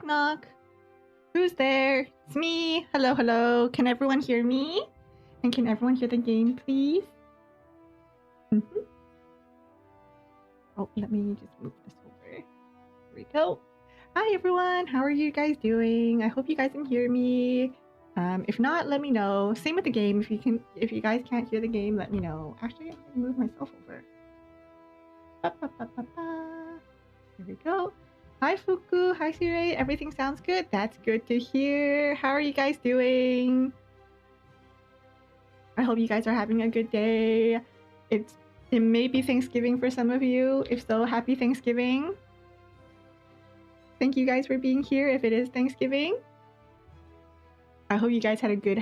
knock. Who's there? It's me. Hello, hello. Can everyone hear me? And can everyone hear the game, please? Oh, let me just move this over. Here we go. Hi, everyone. How are you guys doing? I hope you guys can hear me. If not, let me know. Same with the game. If you guys can't hear the game, let me know. Actually, I'm gonna move myself over. Here we go. Hi, Fuku. Hi, Sirei. Everything sounds good. That's good to hear. How are you guys doing? I hope you guys are having a good day. It may be Thanksgiving for some of you. If so, happy Thanksgiving. Thank you guys for being here if it is Thanksgiving. I hope you guys had a good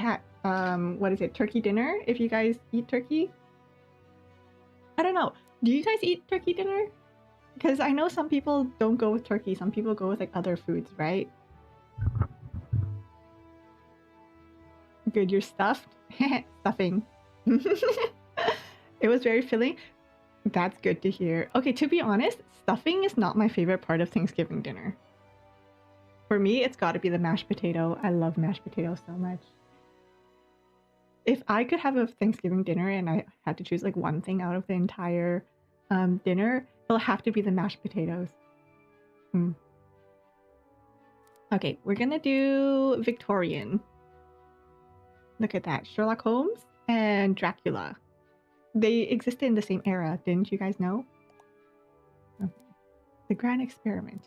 turkey dinner, if you guys eat turkey. I don't know. Do you guys eat turkey dinner? Because I know some people don't go with turkey. Some people go with like other foods, right? Good, you're stuffed? Stuffing. It was very filling. That's good to hear. Okay, to be honest, stuffing is not my favorite part of Thanksgiving dinner. For me, it's got to be the mashed potato. I love mashed potatoes so much. If I could have a Thanksgiving dinner and I had to choose like one thing out of the entire dinner, it'll have to be the mashed potatoes. Okay, we're gonna do Victorian. Look at that. Sherlock Holmes and Dracula. They existed in the same era, didn't you guys know? Okay. The Grand Experiment.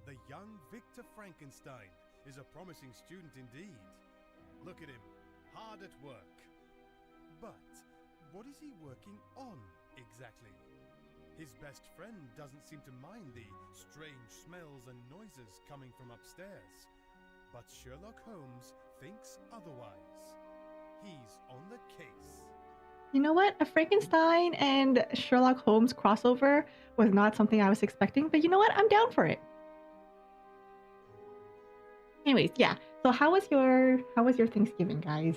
The young Victor Frankenstein is a promising student indeed. Look at him, hard at work. But what is he working on exactly? His best friend doesn't seem to mind the strange smells and noises coming from upstairs. But Sherlock Holmes thinks otherwise. He's on the case. You know what? A Frankenstein and Sherlock Holmes crossover was not something I was expecting, but you know what? I'm down for it. Anyways, yeah. So how was your Thanksgiving, guys?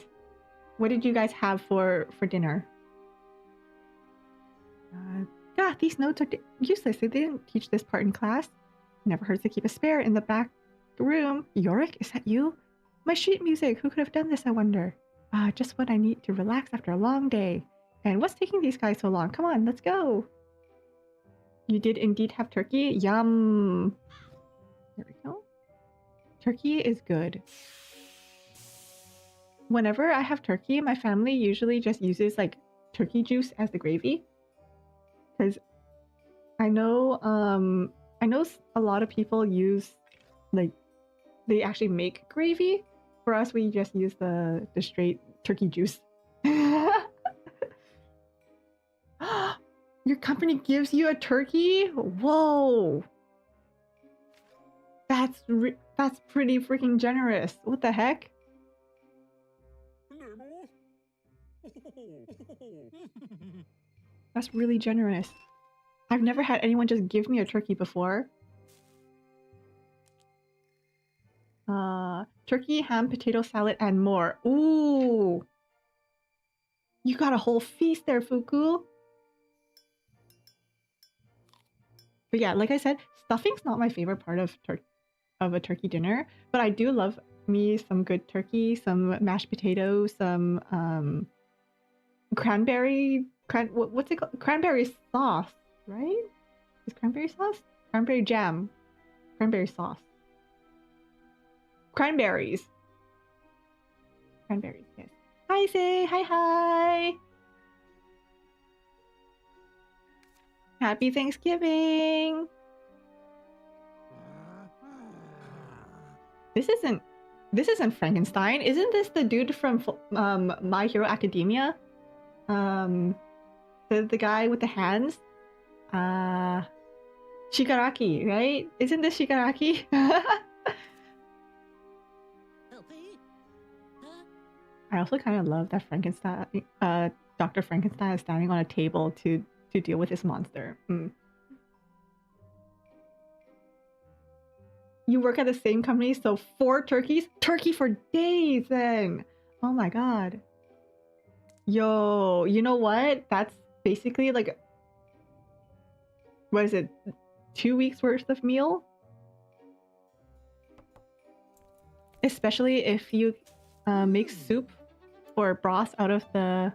What did you guys have for dinner? God, these notes are useless. They didn't teach this part in class. Never hurts to keep a spare in the back room. Yorick, is that you? My sheet music. Who could have done this, I wonder? Just what I need to relax after a long day. And what's taking these guys so long? Come on, let's go. You did indeed have turkey? Yum. There we go. Turkey is good. Whenever I have turkey, my family usually just uses like turkey juice as the gravy. Because I know a lot of people use like they actually make gravy. For us, we just use the straight turkey juice. Your company gives you a turkey? Whoa! That's pretty freaking generous. What the heck? That's really generous. I've never had anyone just give me a turkey before. Turkey, ham, potato salad, and more. Ooh! You got a whole feast there, Fuku! But yeah, like I said, stuffing's not my favorite part of a turkey dinner, but I do love me some good turkey, some mashed potatoes, some cranberry what's it called? Cranberry sauce, right? Is cranberry sauce? Cranberry jam. Cranberry sauce. Cranberries. Cranberries, yes. Hi, Say. Hi. Happy Thanksgiving. This isn't Frankenstein. Isn't this the dude from My Hero Academia? The guy with the hands? Shigaraki, right? Isn't this Shigaraki? I also kind of love that Frankenstein, Dr. Frankenstein is standing on a table to deal with his monster. You work at the same company, so 4 turkeys? Turkey for days then! Oh my god. Yo, you know what? That's basically like... What is it? 2 weeks worth of meal? especially if you make soup or broth out of the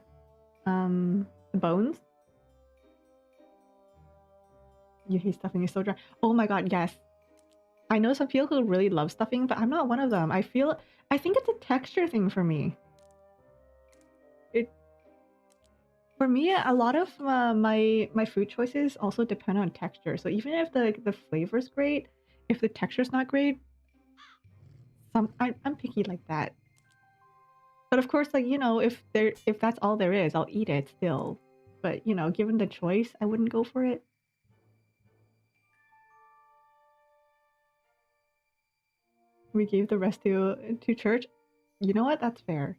bones. You hate stuffing, is so dry. Oh my god, yes. I know some people who really love stuffing, but I'm not one of them. I think it's a texture thing for me. For me, a lot of my food choices also depend on texture. So even if the flavor's great, if the texture's not great, I'm picky like that. But of course, like, you know, if that's all there is, I'll eat it still. But you know, given the choice, I wouldn't go for it. We gave the rest to church. You know what? That's fair.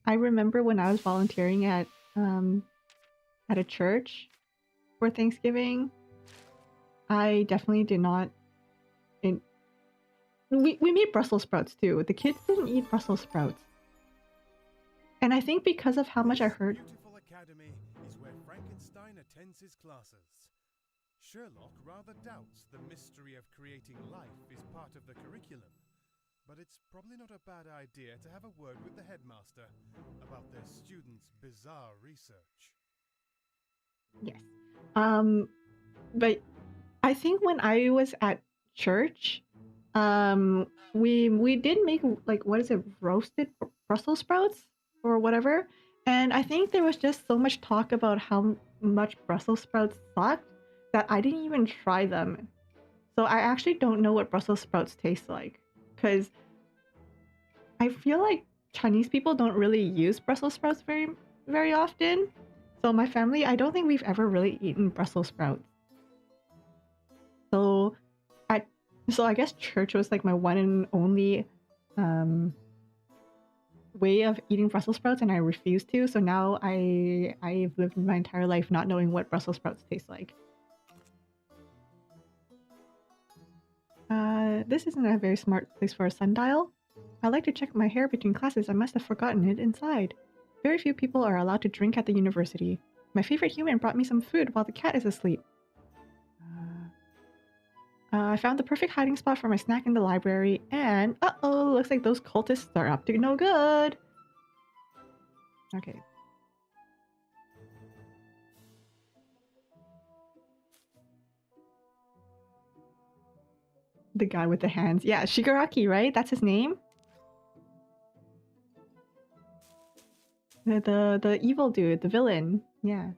I remember when I was volunteering at a church for Thanksgiving, I definitely did not. We made Brussels sprouts too. The kids didn't eat Brussels sprouts, and I think because of how much I heard. Beautiful academy is where Frankenstein attends his classes. Sherlock rather doubts the mystery of creating life is part of the curriculum, but it's probably not a bad idea to have a word with the headmaster about their students' bizarre research. Yes, but I think when I was at church, we did make, like, what is it, roasted Brussels sprouts or whatever, and I think there was just so much talk about how much Brussels sprouts sucked that I didn't even try them. So I actually don't know what Brussels sprouts taste like, because I feel like Chinese people don't really use Brussels sprouts very often. So my family, I don't think we've ever really eaten Brussels sprouts. So I guess church was like my one and only way of eating Brussels sprouts, and I refused to. So now I've lived my entire life not knowing what Brussels sprouts taste like. This isn't a very smart place for a sundial. I like to check my hair between classes. I must have forgotten it inside. Very few people are allowed to drink at the university. My favorite human brought me some food while the cat is asleep. I found the perfect hiding spot for my snack in the library, and uh-oh, looks like those cultists are up to no good. Okay. The guy with the hands. Yeah, Shigaraki, right? That's his name? The evil dude, the villain. Yeah.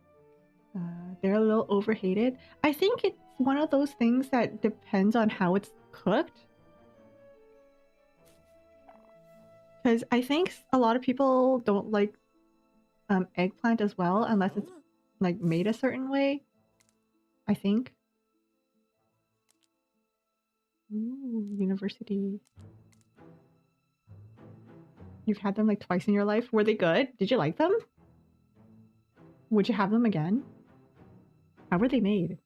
They're a little overhated. I think it's one of those things that depends on how it's cooked. Because I think a lot of people don't like eggplant as well, unless it's like made a certain way. I think. Ooh, university. You've had them like twice in your life. Were they good? Did you like them? Would you have them again? How were they made?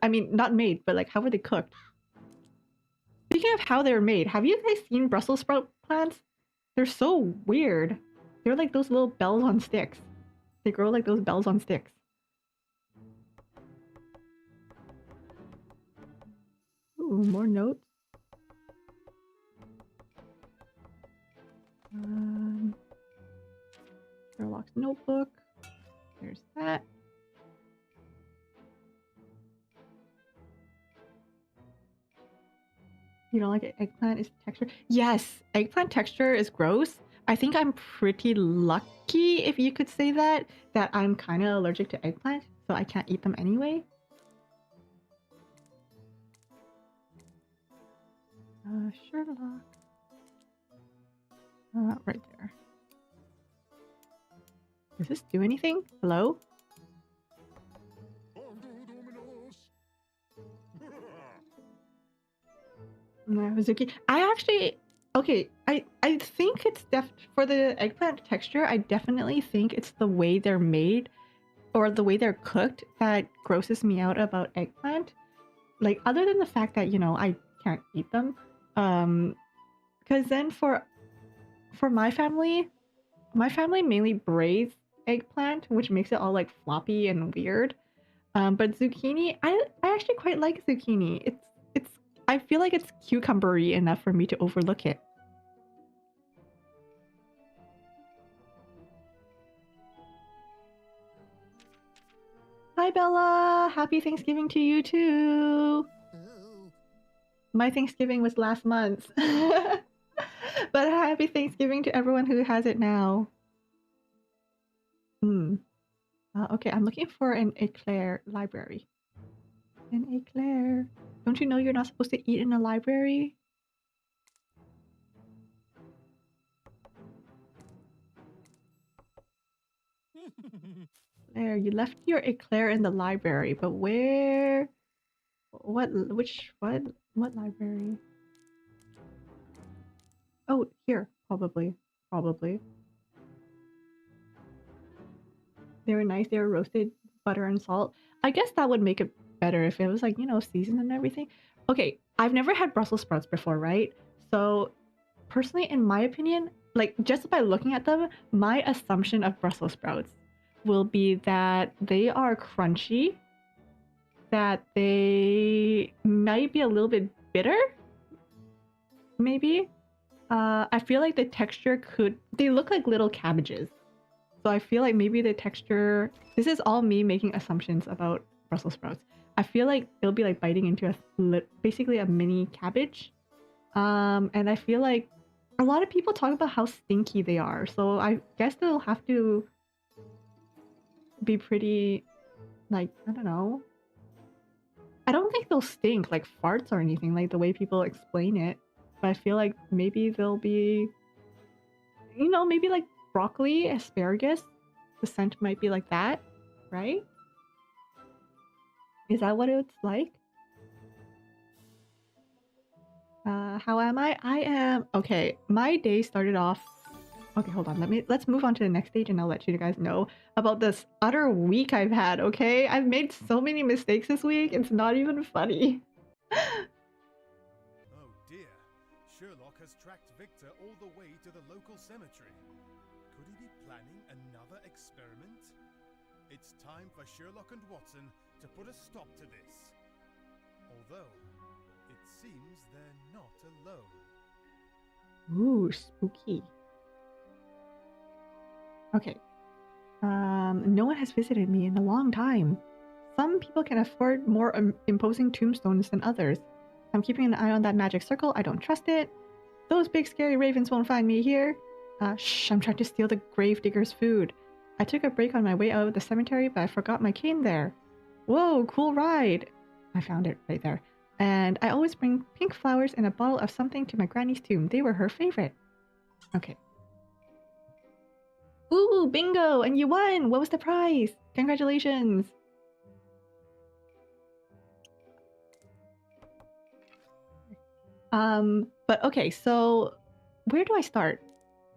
I mean, not made, but like, how were they cooked? Speaking of how they're made, have you guys seen Brussels sprout plants? They're so weird. They're like those little bells on sticks. They grow like those bells on sticks. Ooh, more notes. Sherlock's notebook. There's that. You don't like eggplant? Is texture? Yes, eggplant texture is gross. I think I'm pretty lucky, if you could say that I'm kind of allergic to eggplant, so I can't eat them anyway. Sherlock. Right there. Does this do anything? Hello? Zuki. I actually... Okay, I think it's for the eggplant texture, I definitely think it's the way they're made or the way they're cooked that grosses me out about eggplant. Like, other than the fact that, you know, I can't eat them. Because then for my family mainly braids eggplant, which makes it all like floppy and weird. But zucchini, I actually quite like zucchini. It's I feel like it's cucumbery enough for me to overlook it. Hi, Bella. Happy Thanksgiving to you too. My Thanksgiving was last month. But happy Thanksgiving to everyone who has it now. Okay, I'm looking for an eclair library. An eclair. Don't you know you're not supposed to eat in a library? There, you left your eclair in the library, but where? What library? Oh, here, probably. They were nice. They were roasted butter and salt. I guess that would make it better if it was like, you know, seasoned and everything. Okay, I've never had Brussels sprouts before, right? So, personally, in my opinion, like just by looking at them, my assumption of Brussels sprouts will be that they are crunchy, that they might be a little bit bitter, maybe. I feel like the texture they look like little cabbages. So I feel like maybe the texture, this is all me making assumptions about Brussels sprouts. I feel like it'll be like biting into basically a mini cabbage. And I feel like a lot of people talk about how stinky they are. So I guess they'll have to be pretty, like, I don't know. I don't think they'll stink like farts or anything, like the way people explain it. But I feel like maybe they'll be, you know, maybe like broccoli, asparagus. The scent might be like that, right? Is that what it's like? How am I? I am okay. My day started off. Okay, hold on. Let's move on to the next stage, and I'll let you guys know about this utter week I've had. Okay, I've made so many mistakes this week. It's not even funny. Oh dear, Sherlock has tracked Victor all the way to the local cemetery. Could he be planning another experiment? It's time for Sherlock and Watson to put a stop to this. Although, it seems they're not alone. Ooh, spooky. Okay. No one has visited me in a long time. Some people can afford more imposing tombstones than others. I'm keeping an eye on that magic circle. I don't trust it. Those big scary ravens won't find me here. Shh, I'm trying to steal the gravedigger's food. I took a break on my way out of the cemetery, but I forgot my cane there. Whoa, cool ride. I found it right there. And I always bring pink flowers and a bottle of something to my granny's tomb. They were her favorite. Okay. Ooh, bingo! And you won! What was the prize? Congratulations! But okay, so where do I start?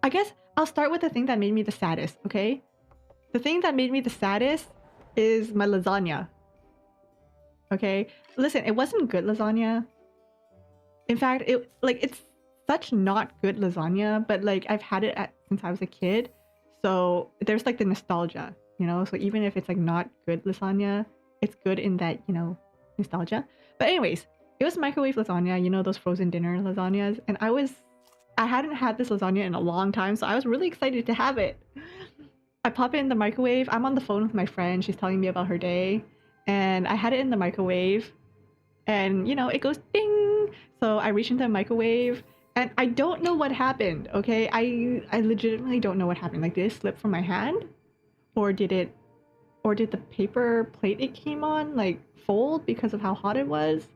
I guess I'll start with the thing that made me the saddest, okay? The thing that made me the saddest is my lasagna. Okay? Listen, it wasn't good lasagna. In fact, it's such not good lasagna, but like I've had it since I was a kid. So there's like the nostalgia, you know? So even if it's like not good lasagna, it's good in that, you know, nostalgia. But anyways, it was microwave lasagna, you know, those frozen dinner lasagnas. And I hadn't had this lasagna in a long time, so I was really excited to have it. I pop it in the microwave. I'm on the phone with my friend. She's telling me about her day. And I had it in the microwave. And, you know, it goes ding. So I reach into the microwave. And I don't know what happened, okay? I legitimately don't know what happened. Like, did it slip from my hand? Or did the paper plate it came on, like, fold because of how hot it was?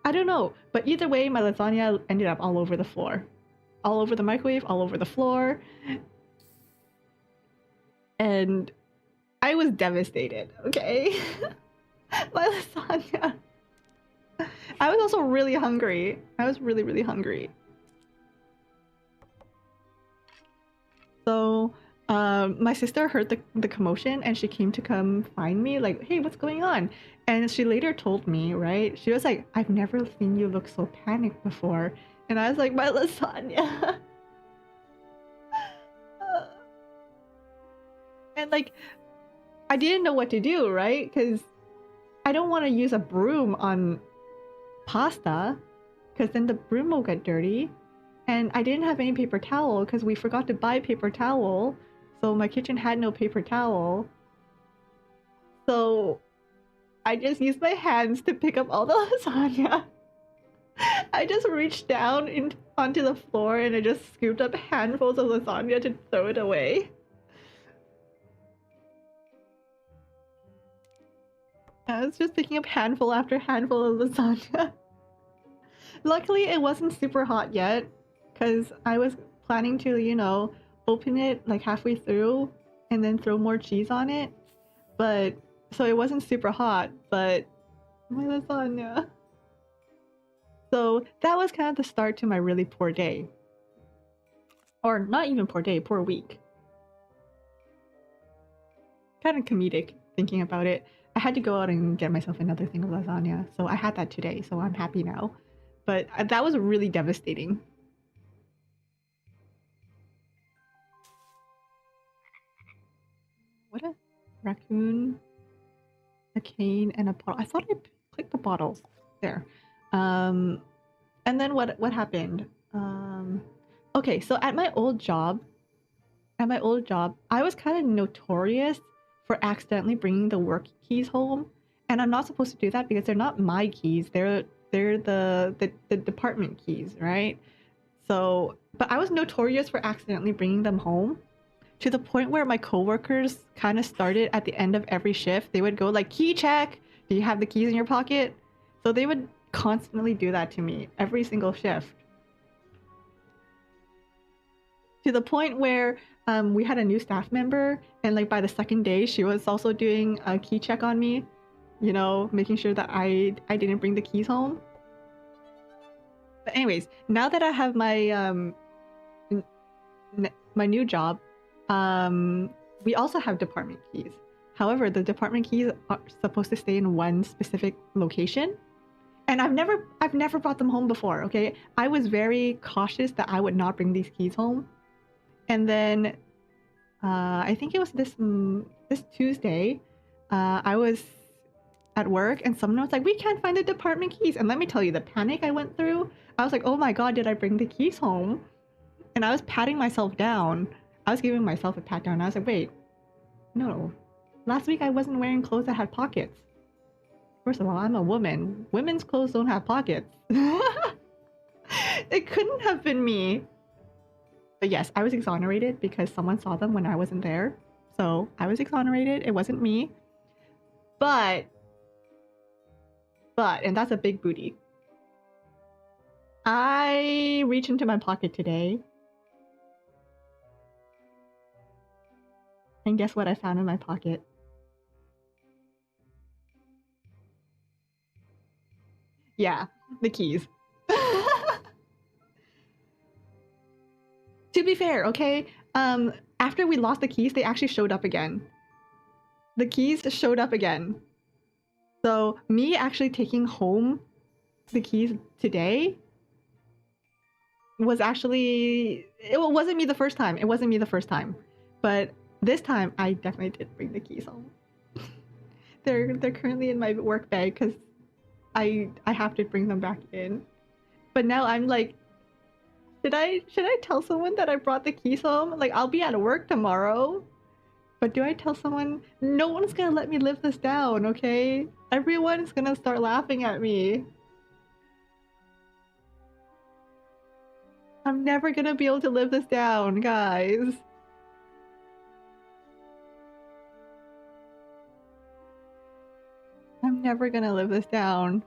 I don't know. But either way, my lasagna ended up all over the floor. All over the microwave, all over the floor. And I was devastated, okay? My lasagna. I was also really hungry. I was really, really hungry. So, my sister heard the commotion and she came to come find me, like, hey, what's going on? And she later told me, right? She was like, I've never seen you look so panicked before. And I was like, my lasagna. And like, I didn't know what to do, right? Because I don't want to use a broom on pasta, because then the broom will get dirty. And I didn't have any paper towel because we forgot to buy paper towel. So my kitchen had no paper towel. So I just used my hands to pick up all the lasagna. I just reached down onto the floor and I just scooped up handfuls of lasagna to throw it away. I was just picking up handful after handful of lasagna. Luckily, it wasn't super hot yet, because I was planning to, open it like halfway through and then throw more cheese on it. But, so it wasn't super hot, but my lasagna. So that was kind of the start to my really poor day. Or not even poor day, poor week. Kind of comedic thinking about it. I had to go out and get myself another thing of lasagna, so I had that today, so I'm happy now. But that was really devastating. What a raccoon, a cane, and a bottle. I thought I clicked the bottle there. And then what happened? Okay, so at my old job, I was kind of notorious for accidentally bringing the work keys home, and I'm not supposed to do that because they're not my keys. They're the department keys, right? So, but I was notorious for accidentally bringing them home to the point where my coworkers kind of started at the end of every shift. They would go like, "Key check. Do you have the keys in your pocket?" So they would constantly do that to me every single shift. To the point where we had a new staff member, and like by the second day, she was also doing a key check on me, making sure that I didn't bring the keys home. But anyways, now that I have my my new job, we also have department keys. However, the department keys are supposed to stay in one specific location, and I've never brought them home before. Okay, I was very cautious that I would not bring these keys home. And then I think it was this Tuesday, I was at work and someone was like, "We can't find the department keys." And let me tell you, the panic I went through, I was like, "Oh my god, did I bring the keys home?" And I was patting myself down. I was giving myself a pat down. I was like, "Wait, no. Last week I wasn't wearing clothes that had pockets. First of all, I'm a woman. Women's clothes don't have pockets." It couldn't have been me. But yes, I was exonerated because someone saw them when I wasn't there. So I was exonerated. It wasn't me. But, and that's a big booty. I reached into my pocket today. And guess what I found in my pocket? Yeah, the keys. To be fair, okay? After we lost the keys, they actually showed up again. The keys showed up again. So me actually taking home the keys today was actually... It wasn't me the first time. It wasn't me the first time. But this time, I definitely did bring the keys home. They're currently in my work bag because I have to bring them back in. But now I'm like, should I tell someone that I brought the keys home? Like, I'll be at work tomorrow. But do I tell someone? No one's gonna let me live this down, okay? Everyone's gonna start laughing at me. I'm never gonna be able to live this down, guys. I'm never gonna live this down.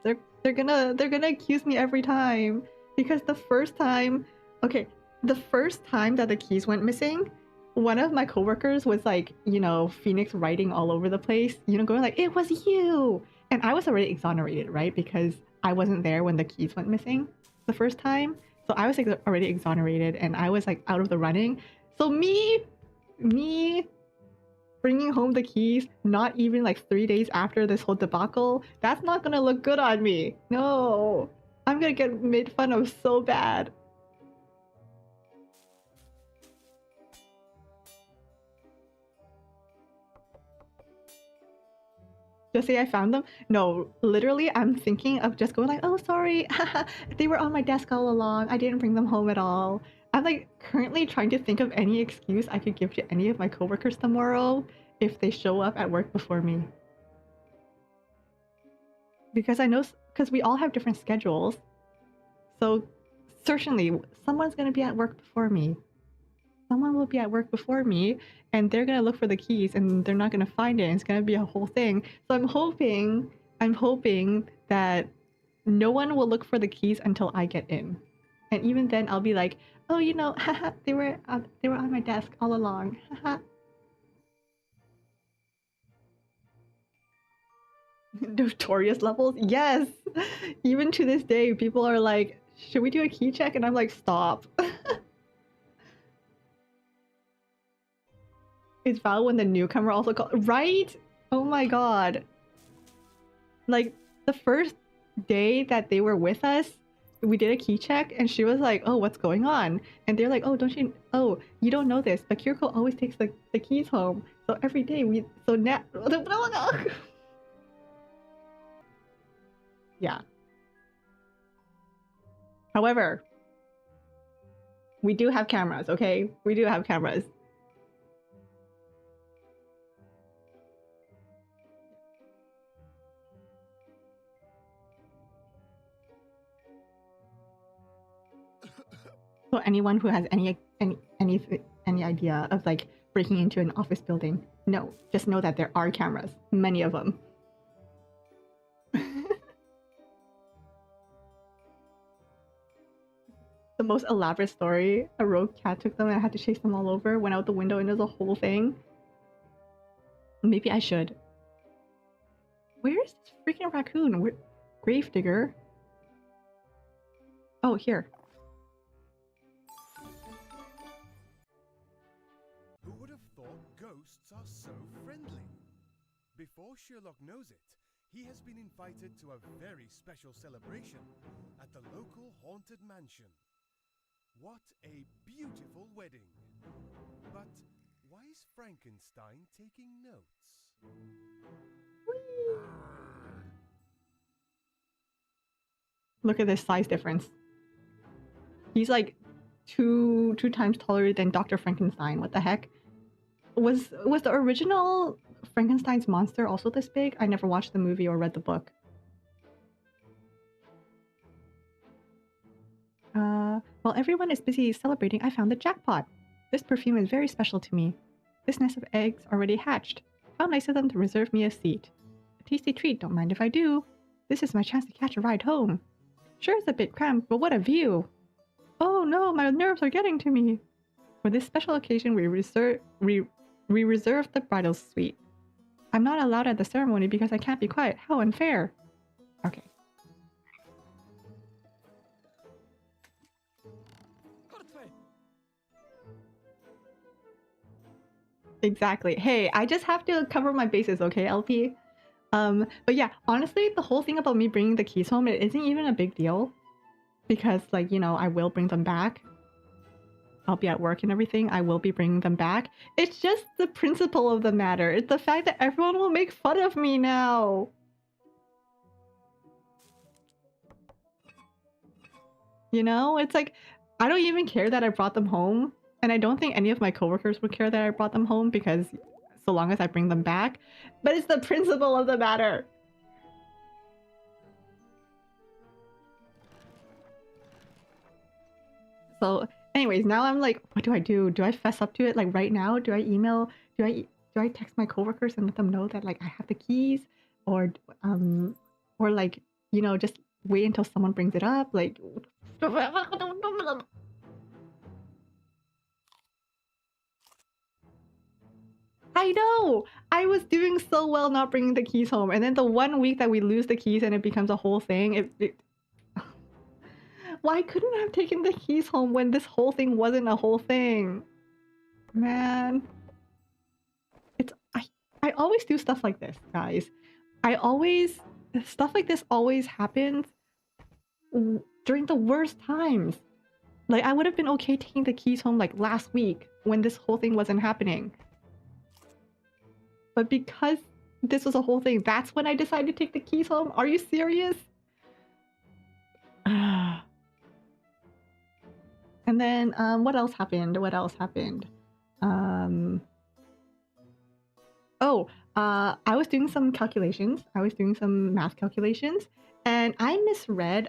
They're gonna accuse me every time. Because the first time that the keys went missing, one of my coworkers was like, Phoenix writing all over the place, going like, "It was you!" And I was already exonerated, right? Because I wasn't there when the keys went missing the first time. So I was already exonerated and I was like out of the running. So me bringing home the keys, not even like 3 days after this whole debacle, that's not gonna look good on me. No. I'm gonna get made fun of so bad. Just say I found them? No, literally, I'm thinking of just going like, "Oh, sorry, they were on my desk all along. I didn't bring them home at all." I'm like currently trying to think of any excuse I could give to any of my coworkers tomorrow if they show up at work before me. Because I know, because we all have different schedules. So certainly someone's going to be at work before me. Someone will be at work before me and they're going to look for the keys and they're not going to find it. And it's going to be a whole thing. So I'm hoping that no one will look for the keys until I get in. And even then I'll be like, oh, you know, they were on my desk all along. Notorious levels? Yes. Even to this day, people are like, should we do a key check? And I'm like, stop. Is Val when the newcomer also called? Right? Oh my god. Like, the first day that they were with us, we did a key check and she was like, oh, what's going on? And they're like, oh, you don't know this, but Kiriko always takes the keys home. So every day so now... Yeah. However, we do have cameras, okay? We do have cameras. So anyone who has any idea of like breaking into an office building, no, just know that there are cameras, many of them. The most elaborate story, a rogue cat took them and I had to chase them all over, went out the window and there's a whole thing. Maybe I should. Where is this freaking raccoon? Gravedigger? Oh, here. Who would have thought ghosts are so friendly? Before Sherlock knows it, he has been invited to a very special celebration at the local haunted mansion. What a beautiful wedding! But why is Frankenstein taking notes? Look at this size difference. He's like two times taller than Dr. Frankenstein. What the heck? Was the original Frankenstein's monster also this big? I never watched the movie or read the book. While everyone is busy celebrating, I found the jackpot. This perfume is very special to me. This nest of eggs already hatched. How nice of them to reserve me a seat. A tasty treat, don't mind if I do. This is my chance to catch a ride home. Sure, it's a bit cramped, but what a view! Oh no, my nerves are getting to me. For this special occasion, we reserve the bridal suite. I'm not allowed at the ceremony because I can't be quiet. How unfair. Okay. Exactly. Hey, I just have to cover my bases, okay, LP? But yeah, honestly, the whole thing about me bringing the keys home, it isn't even a big deal. Because, like, you know, I will bring them back. I'll be at work and everything. I will be bringing them back. It's just the principle of the matter. It's the fact that everyone will make fun of me now. You know? It's like, I don't even care that I brought them home. And I don't think any of my coworkers would care that I brought them home because so long as I bring them back. But it's the principle of the matter. So anyways, now I'm like, what do I do? Do I fess up to it like right now? Do I email? Do I text my coworkers and let them know that like I have the keys, or like, you know, just wait until someone brings it up? Like, I know I was doing so well not bringing the keys home, and then the 1 week that we lose the keys and it becomes a whole thing. Why couldn't I have taken the keys home when this whole thing wasn't a whole thing? Man. I always do stuff like this, guys. Stuff like this always happens during the worst times. Like, I would have been okay taking the keys home like last week when this whole thing wasn't happening. But because this was a whole thing, that's when I decided to take the keys home? Are you serious? And then, what else happened? Oh, I was doing some calculations. I was doing some math calculations, and I misread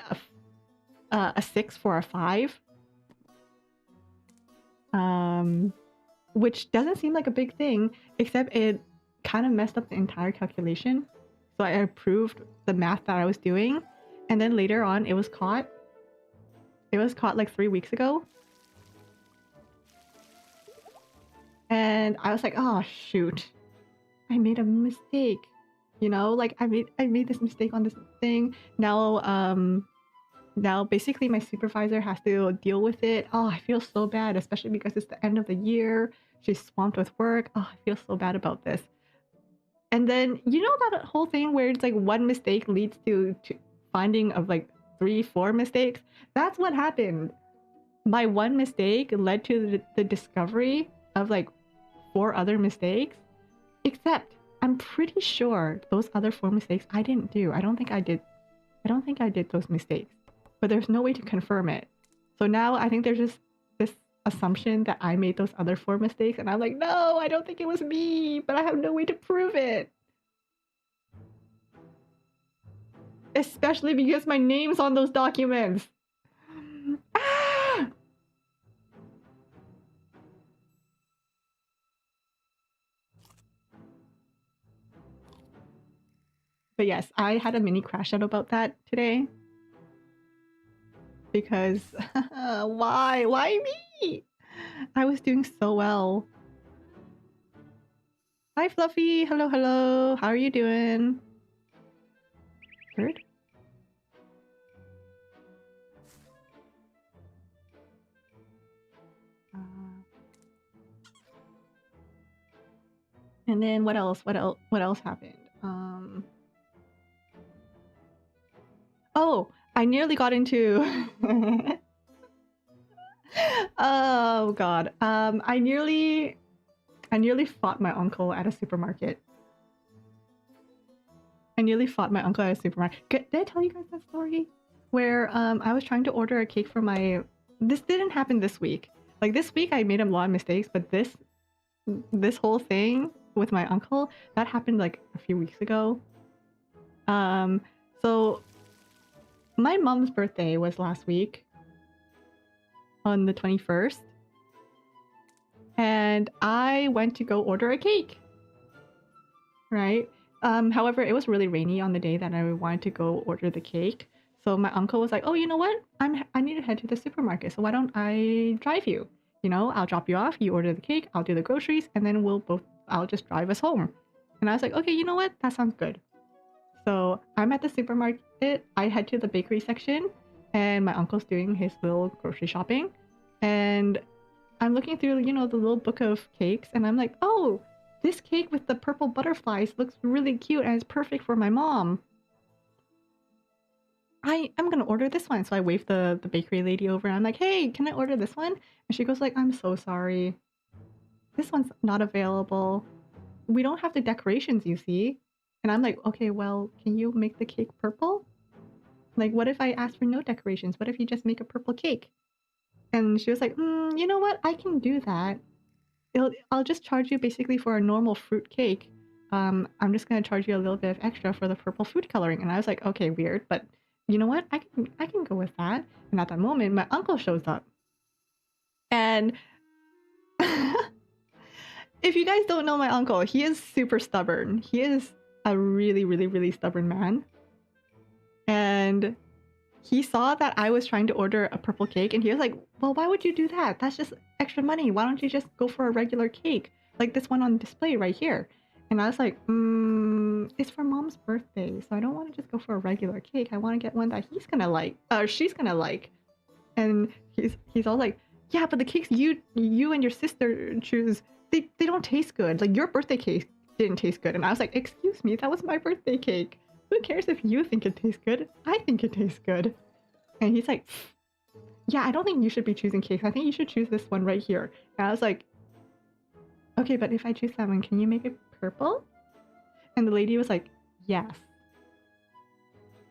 a 6 for a 5. Which doesn't seem like a big thing, except it kind of messed up the entire calculation. So I approved the math that I was doing, and then later on it was caught. It was caught like 3 weeks ago. And I was like, oh shoot, I made a mistake. You know, like I made this mistake on this thing. Now basically my supervisor has to deal with it. Oh, I feel so bad, especially because it's the end of the year. She's swamped with work. Oh, I feel so bad about this. And then you know that whole thing where it's like one mistake leads to finding of like 3-4 mistakes? That's what happened. My one mistake led to the discovery of like 4 other mistakes, except I'm pretty sure those other 4 mistakes I didn't do. I don't think I did those mistakes, but there's no way to confirm it. So now I think there's just this assumption that I made those other 4 mistakes, and I'm like, no, I don't think it was me, but I have no way to prove it. Especially because my name's on those documents. Ah! But yes, I had a mini crash out about that today. Because why? Why me? I was doing so well. Hi Fluffy, hello, hello. How are you doing? Good. And then what else? What else happened? Oh, I nearly got into oh god. I nearly fought my uncle at a supermarket. Did I tell you guys that story? Where I was trying to order a cake for my... This didn't happen this week. Like this week I made a lot of mistakes, but this whole thing with my uncle, that happened like a few weeks ago. So my mom's birthday was last week on the 21st. And I went to go order a cake. Right? However, it was really rainy on the day that I wanted to go order the cake. So my uncle was like, oh, you know what? I need to head to the supermarket. So why don't I drive you? You know, I'll drop you off. You order the cake. I'll do the groceries. And then I'll just drive us home. And I was like, okay, you know what? That sounds good. So I'm at the supermarket. I head to the bakery section. And my uncle's doing his little grocery shopping. And I'm looking through, you know, the little book of cakes. And I'm like, oh, this cake with the purple butterflies looks really cute and it's perfect for my mom. I'm gonna order this one. So I waved the bakery lady over and I'm like, hey, can I order this one? And she goes like, I'm so sorry. This one's not available. We don't have the decorations, you see. And I'm like, okay, well, can you make the cake purple? Like, what if I ask for no decorations? What if you just make a purple cake? And she was like, you know what? I can do that. I'll just charge you basically for a normal fruit cake. I'm just gonna charge you a little bit of extra for the purple food coloring. And I was like, okay, weird, but you know what? I can go with that. And at that moment, my uncle shows up. And if you guys don't know my uncle, he is super stubborn. He is a really, really, really stubborn man. And he saw that I was trying to order a purple cake and he was like, well, why would you do that? That's just extra money. Why don't you just go for a regular cake? Like this one on display right here. And I was like, it's for mom's birthday. So I don't want to just go for a regular cake. I want to get one that he's going to like, or she's going to like. And he's all like, yeah, but the cakes you and your sister choose, they don't taste good. Like your birthday cake didn't taste good. And I was like, excuse me, that was my birthday cake. Who cares if you think it tastes good? I think it tastes good. And he's like, yeah, I don't think you should be choosing cakes. I think you should choose this one right here. And I was like, okay, but if I choose that one, can you make it purple? And the lady was like, yes.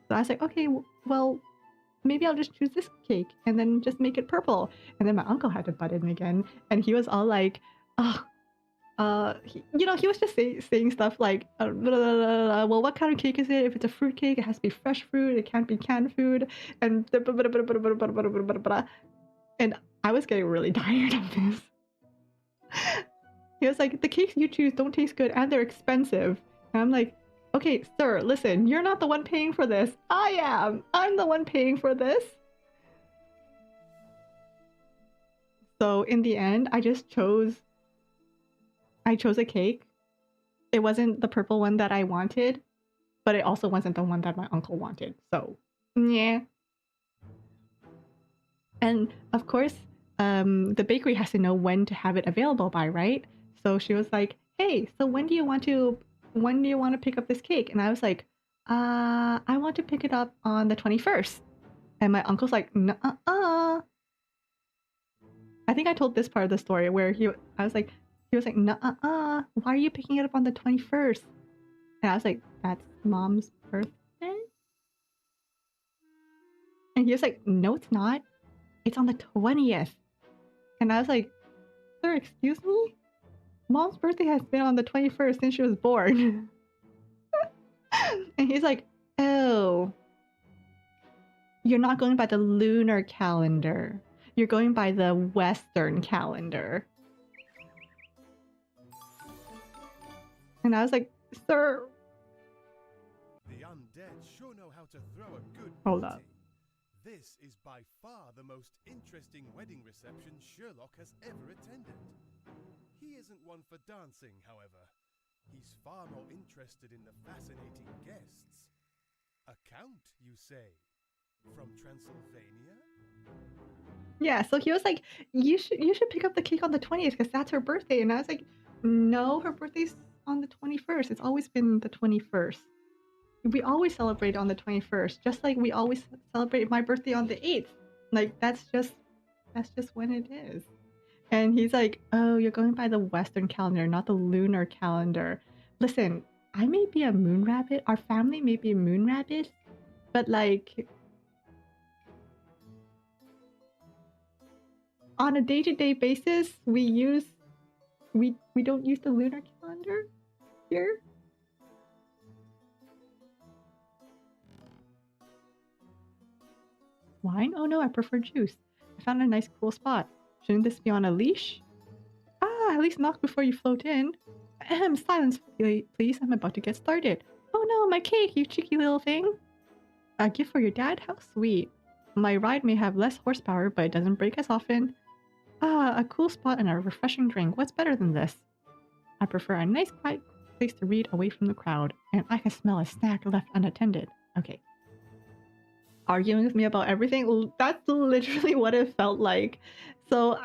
So I was like, okay, well, maybe I'll just choose this cake and then just make it purple. And then my uncle had to butt in again. And he was all like, oh, he was just saying stuff like, blah, blah, blah, blah, well, what kind of cake is it? If it's a fruit cake, it has to be fresh fruit. It can't be canned food. And blah, blah, blah, blah, blah, blah, blah, blah, blah, blah, blah. And I was getting really tired of this. He was like, the cakes you choose don't taste good and they're expensive. And I'm like, okay, sir, listen, you're not the one paying for this. I am. I'm the one paying for this. So in the end, I chose a cake. It wasn't the purple one that I wanted, but it also wasn't the one that my uncle wanted. So, yeah. And of course, the bakery has to know when to have it available by, right? So she was like, hey, so when do you want to pick up this cake? And I was like, I want to pick it up on the 21st. And my uncle's like, nuh-uh. I think I told this part of the story where he was like, nuh-uh. Why are you picking it up on the 21st? And I was like, that's Mom's birthday? And he was like, no, it's not. It's on the 20th. And I was like, sir, excuse me? Mom's birthday has been on the 21st since she was born. And he's like, oh, you're not going by the lunar calendar. You're going by the Western calendar. And I was like, sir. The undead sure know how to throw a good Hold party. up. This is by far the most interesting wedding reception Sherlock has ever attended. He isn't one for dancing, however. He's far more interested in the fascinating guests. A count, you say? From Transylvania? Yeah, so he was like, you should pick up the cake on the 20th because that's her birthday. And I was like, no, her birthday's on the 21st. It's always been the 21st. We always celebrate on the 21st, just like we always celebrate my birthday on the 8th. Like, that's just when it is. And he's like, oh, you're going by the Western calendar, not the lunar calendar. Listen, I may be a moon rabbit. Our family may be a moon rabbit. But like, on a day-to-day basis, we don't use the lunar calendar here. Wine? Oh no, I prefer juice. I found a nice cool spot. Shouldn't this be on a leash? Ah, at least knock before you float in. Ahem, silence, please. I'm about to get started. Oh no, my cake, you cheeky little thing. A gift for your dad? How sweet. My ride may have less horsepower, but it doesn't break as often. Ah, a cool spot and a refreshing drink. What's better than this? I prefer a nice, quiet place to read away from the crowd, and I can smell a snack left unattended. Okay. Arguing with me about everything? That's literally what it felt like. So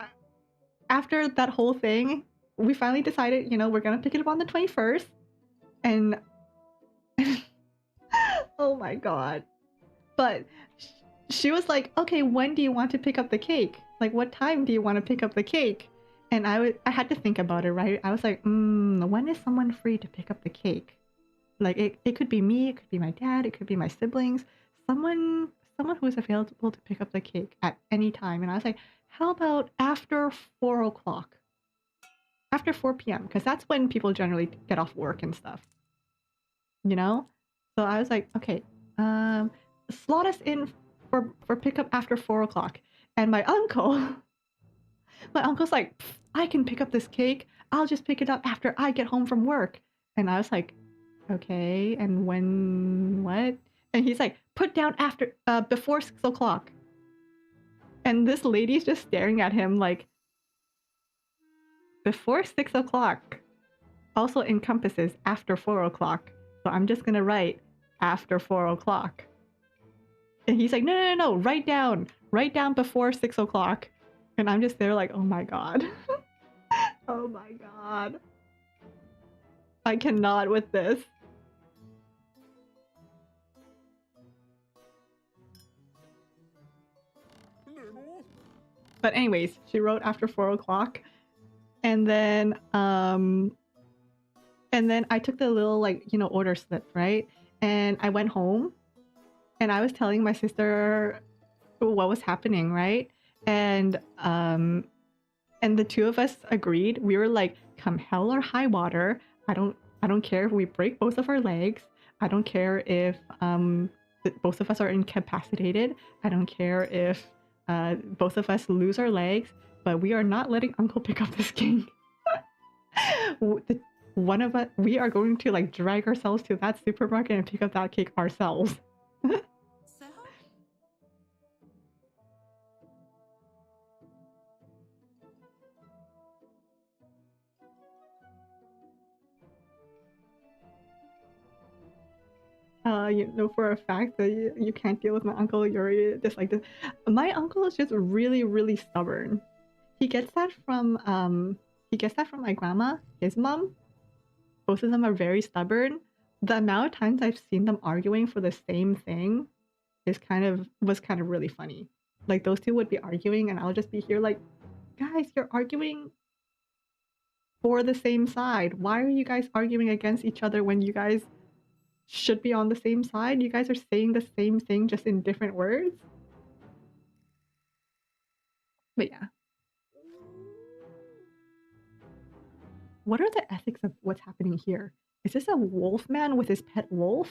after that whole thing, we finally decided, we're gonna pick it up on the 21st. And oh my god. But she was like, okay, when do you want to pick up the cake? Like, what time do you want to pick up the cake? And I had to think about it, right? I was like, when is someone free to pick up the cake? Like, it could be me, it could be my dad, it could be my siblings. Someone who is available to pick up the cake at any time. And I was like, how about after 4 o'clock? After 4 p.m. Because that's when people generally get off work and stuff. So I was like, okay, slot us in for pickup after 4 o'clock. And my uncle's like, I can pick up this cake. I'll just pick it up after I get home from work. And I was like, okay, and when, what? And he's like, put down before 6 o'clock. And this lady's just staring at him like, before 6 o'clock also encompasses after 4 o'clock. So I'm just gonna write after 4 o'clock. And he's like, no, write down before 6 o'clock. And I'm just there like, oh my god. Oh my god. I cannot with this. But anyways, she wrote after 4 o'clock. And then I took the little order slip, right? And I went home and I was telling my sister what was happening, right? And the two of us agreed. We were like, come hell or high water, I don't care if we break both of our legs. I don't care if both of us are incapacitated. I don't care if both of us lose our legs, but we are not letting Uncle pick up this cake. One of us, we are going to like drag ourselves to that supermarket and pick up that cake ourselves. You know for a fact that you can't deal with my uncle. You're just like this. My uncle is just really, really stubborn. He gets that from my grandma, his mom. Both of them are very stubborn. The amount of times I've seen them arguing for the same thing was kind of really funny. Like those two would be arguing, and I'll just be here like, guys, you're arguing for the same side. Why are you guys arguing against each other when you guys should be on the same side? You guys are saying the same thing just in different words. But yeah. What are the ethics of what's happening here? Is this a wolf man with his pet wolf?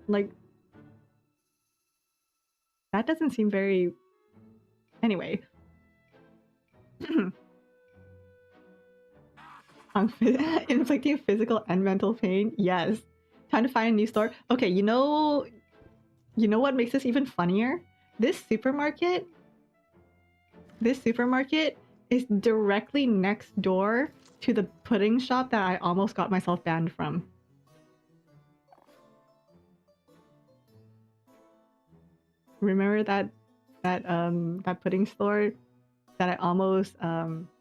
Like, that doesn't seem very... Anyway. Inflicting physical and mental pain? Yes. Time to find a new store? Okay, you know what makes this even funnier? This supermarket is directly next door to the pudding shop that I almost got myself banned from. Remember that pudding store that I almost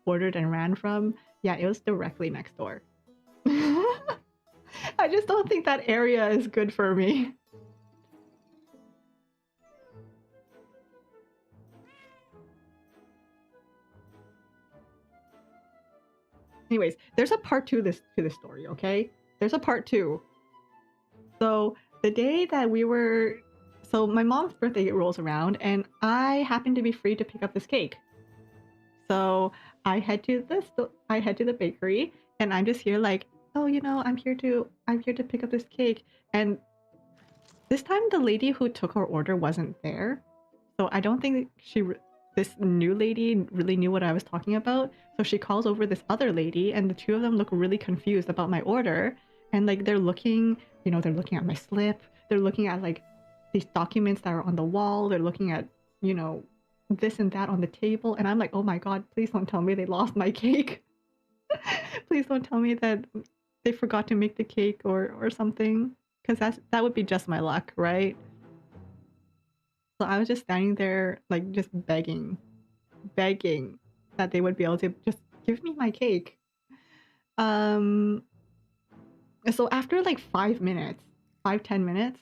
ordered and ran from? Yeah, it was directly next door. I just don't think that area is good for me. Anyways, there's a part 2 to this story, okay? There's a part 2. So the day that so my mom's birthday rolls around and I happen to be free to pick up this cake. So I head to the bakery and I'm just here like, oh, I'm here to pick up this cake. And this time the lady who took our order wasn't there. So I don't think this new lady really knew what I was talking about. So she calls over this other lady and the two of them look really confused about my order. And like they're looking at my slip. They're looking at like these documents that are on the wall. They're looking at, this and that on the table. And I'm like, oh my God, please don't tell me they lost my cake. Please don't tell me that they forgot to make the cake or something. Because that would be just my luck, right? So I was just standing there, like, just begging that they would be able to just give me my cake. So after like 5 minutes, 5-10 minutes,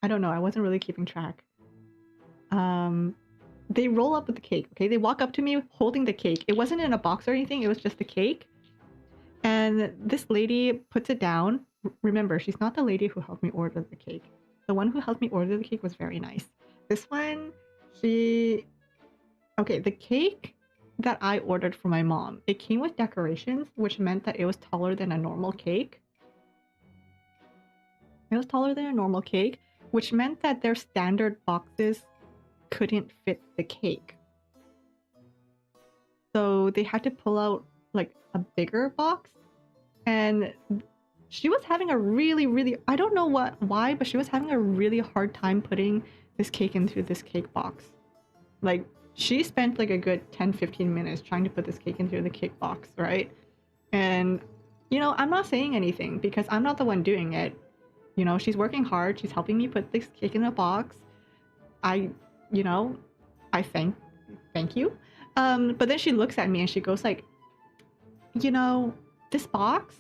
I don't know, I wasn't really keeping track. They roll up with the cake, okay? They walk up to me holding the cake. It wasn't in a box or anything, it was just a cake. And this lady puts it down. Remember, she's not the lady who helped me order the cake. The one who helped me order the cake was very nice. This one, okay, the cake that I ordered for my mom, it came with decorations, which meant that it was taller than a normal cake. It was taller than a normal cake, which meant that their standard boxes couldn't fit the cake. So they had to pull out like a bigger box, and she was having a really, I don't know why, but she was having a really hard time putting this cake into this cake box. Like, she spent like a good 10-15 minutes trying to put this cake into the cake box, right? And, I'm not saying anything because I'm not the one doing it. She's working hard. She's helping me put this cake in a box. I thank you. But then she looks at me and she goes like, this box,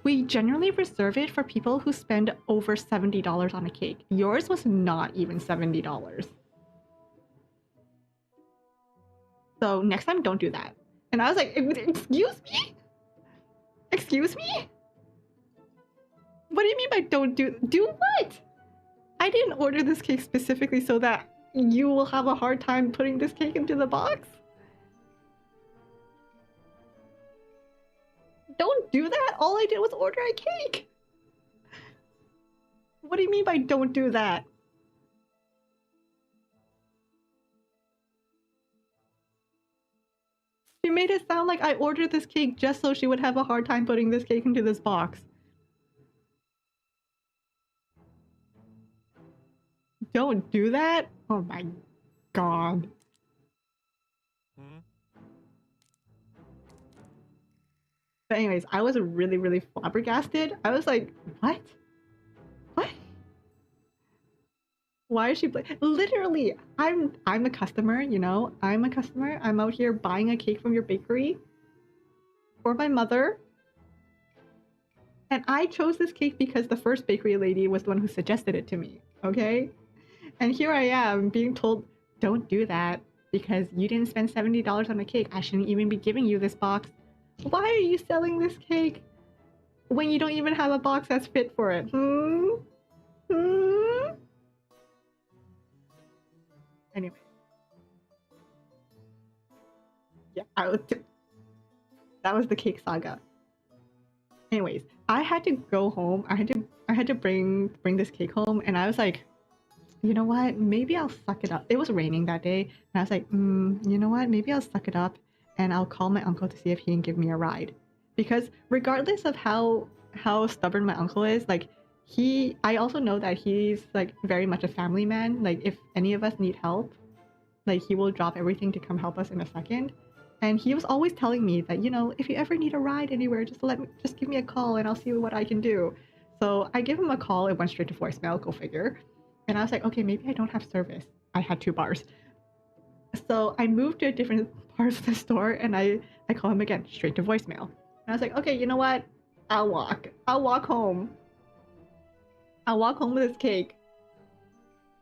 we generally reserve it for people who spend over $70 on a cake. Yours was not even $70. So next time, don't do that. And I was like, excuse me? Excuse me? What do you mean by don't do what? I didn't order this cake specifically so that you will have a hard time putting this cake into the box. Don't do that! All I did was order a cake! What do you mean by don't do that? She made it sound like I ordered this cake just so she would have a hard time putting this cake into this box. Don't do that? Oh my god. But anyways, I was really, really flabbergasted. I was like, what? What? Why is she literally, I'm a customer, you know? I'm a customer. I'm out here buying a cake from your bakery for my mother. And I chose this cake because the first bakery lady was the one who suggested it to me, okay? And here I am being told, don't do that because you didn't spend $70 on a cake. I shouldn't even be giving you this box. Why are you selling this cake when you don't even have a box that's fit for it? Anyway. Yeah, that was the cake saga. Anyways, I had to go home. I had to bring this cake home, and I was like, you know what? Maybe I'll suck it up. It was raining that day, and I was like, you know what? Maybe I'll suck it up, and I'll call my uncle to see if he can give me a ride. Because regardless of how stubborn my uncle is, like I also know that he's like very much a family man. Like if any of us need help, like he will drop everything to come help us in a second. And he was always telling me that, you know, if you ever need a ride anywhere, just give me a call and I'll see what I can do. So I gave him a call. It went straight to voicemail, go figure. And I was like, okay, maybe I don't have service. I had 2 bars. So I moved to a different part of the store and I call him again, straight to voicemail. And I was like, okay, you know what? I'll walk home. I'll walk home with this cake.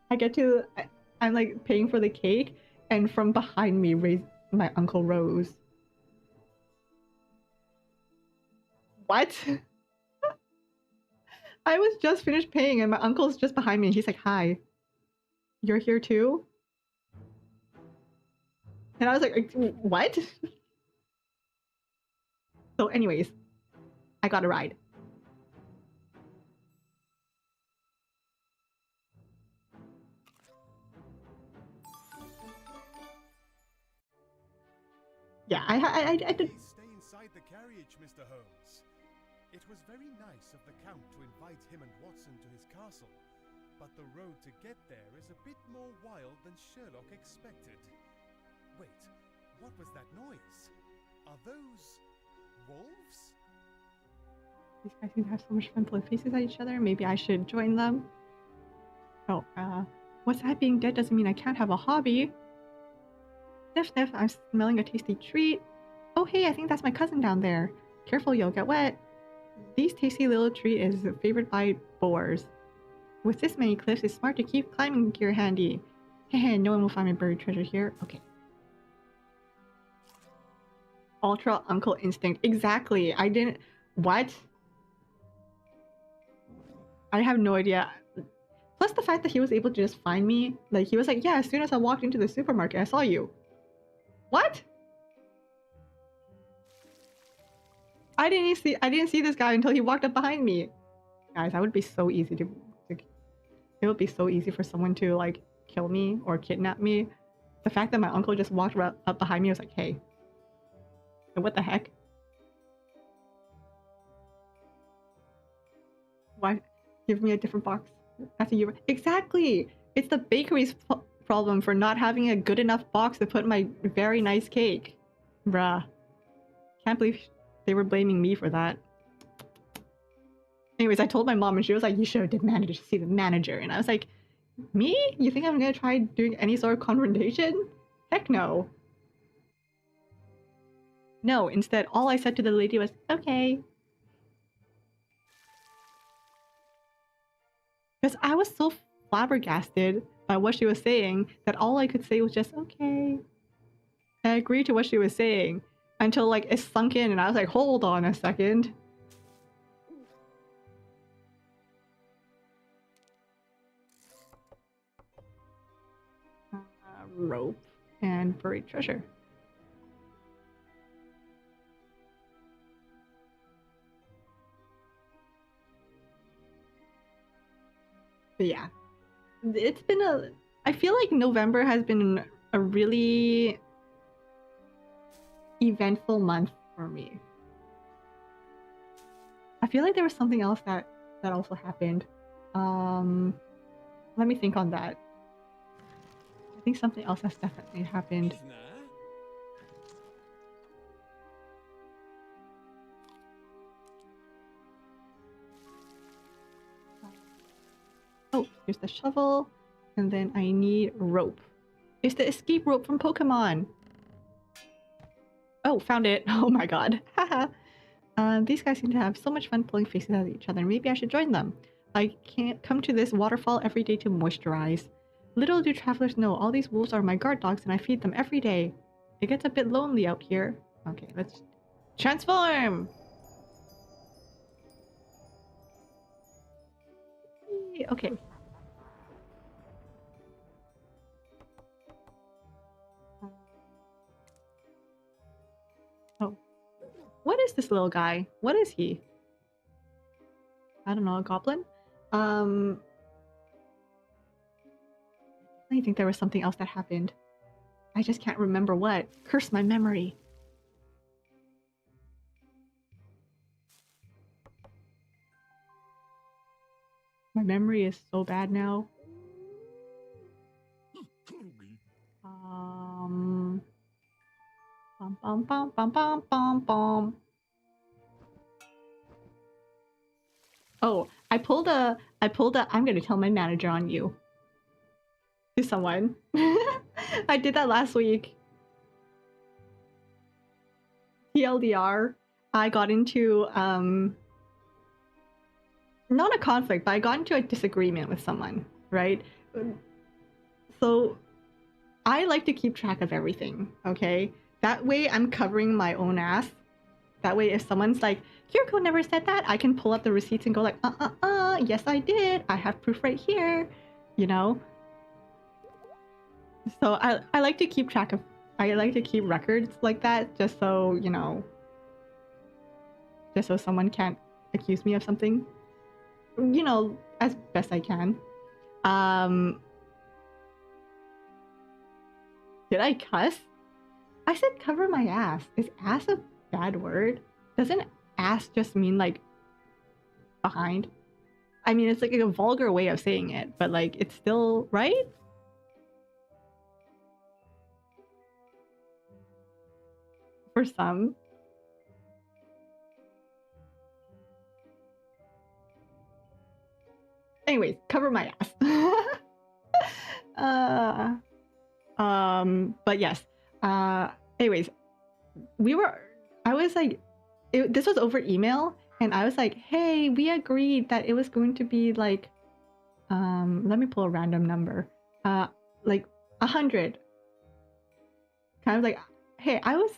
I'm like paying for the cake, and from behind me, my uncle Rose. What? I was just finished paying, and my uncle's just behind me. He's like, "Hi, you're here too?" And I was like, "What?" So, anyways, I got a ride. Yeah, I did. Please stay inside the carriage, Mr. Holmes. It was very nice of the Count to invite him and Watson to his castle, but the road to get there is a bit more wild than Sherlock expected. Wait, what was that noise? Are those wolves? These guys seem to have so much fun pulling faces at each other. Maybe I should join them. Oh, what's that? Being dead doesn't mean I can't have a hobby. Sniff, sniff, I'm smelling a tasty treat. Oh, hey, I think that's my cousin down there. Careful, you'll get wet. This tasty little treat is favored by boars. With this many cliffs, it's smart to keep climbing gear handy. Hehe, no one will find my buried treasure here. Okay. Ultra Uncle Instinct. Exactly. I didn't... What? I have no idea. Plus the fact that he was able to just find me. Like, he was like, yeah, as soon as I walked into the supermarket, I saw you. What? I didn't see this guy until he walked up behind me. Guys, that would be so easy to it would be so easy for someone to like kill me or kidnap me. The fact that my uncle just walked up behind me was like, hey. What the heck? Why? Give me a different box. That's a exactly. It's the bakery's problem for not having a good enough box to put my very nice cake. Bruh. Can't believe they were blaming me for that. Anyways, I told my mom and she was like, you should have demanded to see the manager. And I was like, me? You think I'm gonna try doing any sort of confrontation? Heck no. No, instead, all I said to the lady was, okay. Because I was so flabbergasted by what she was saying that all I could say was just, okay. I agreed to what she was saying until like it sunk in and I was like, hold on a second. Rope and buried treasure. But yeah, it's been I feel like November has been a really eventful month for me. I feel like there was something else that also happened. Let me think on that. I think something else has definitely happened. Oh, here's the shovel. And then I need rope. It's the escape rope from Pokemon. Oh, found it. Oh my god. Haha. These guys seem to have so much fun pulling faces at each other. Maybe I should join them. I can't come to this waterfall every day to moisturize. Little do travelers know, all these wolves are my guard dogs and I feed them every day. It gets a bit lonely out here. Okay, let's transform! Okay. Oh. What is this little guy? What is he? I don't know, a goblin? I think there was something else that happened. I just can't remember what. Curse my memory. My memory is so bad now. Bum bum bum bum bum bum bum. Oh, I pulled a I'm gonna tell my manager on you. To someone. I did that last week. TLDR. I got into not a conflict, but I got into a disagreement with someone, right? So I like to keep track of everything, okay? That way I'm covering my own ass. That way if someone's like, Kiriko never said that, I can pull up the receipts and go like, yes I did. I have proof right here, you know? So I like to keep track of, I like to keep records like that just so, you know, just so someone can't accuse me of something. You know, as best I can. Did I cuss? I said cover my ass. Is ass a bad word? Doesn't ass just mean like behind? I mean, it's like a vulgar way of saying it, but like it's still right? For some. Anyways, cover my ass. But yes. Anyways, I was like, this was over email, and I was like, hey, we agreed that it was going to be like, let me pull a random number, like 100. Kind of like, hey, I have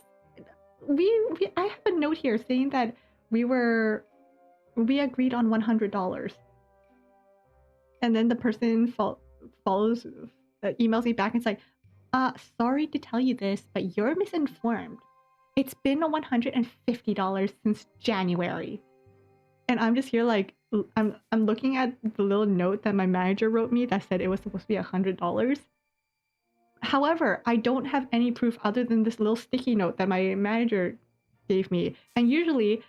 a note here saying that we agreed on $100, and then the person follows, emails me back and it's like, sorry to tell you this, but you're misinformed. It's been $150 since January. And I'm just here like, I'm looking at the little note that my manager wrote me that said it was supposed to be $100. However, I don't have any proof other than this little sticky note that my manager gave me. And usually,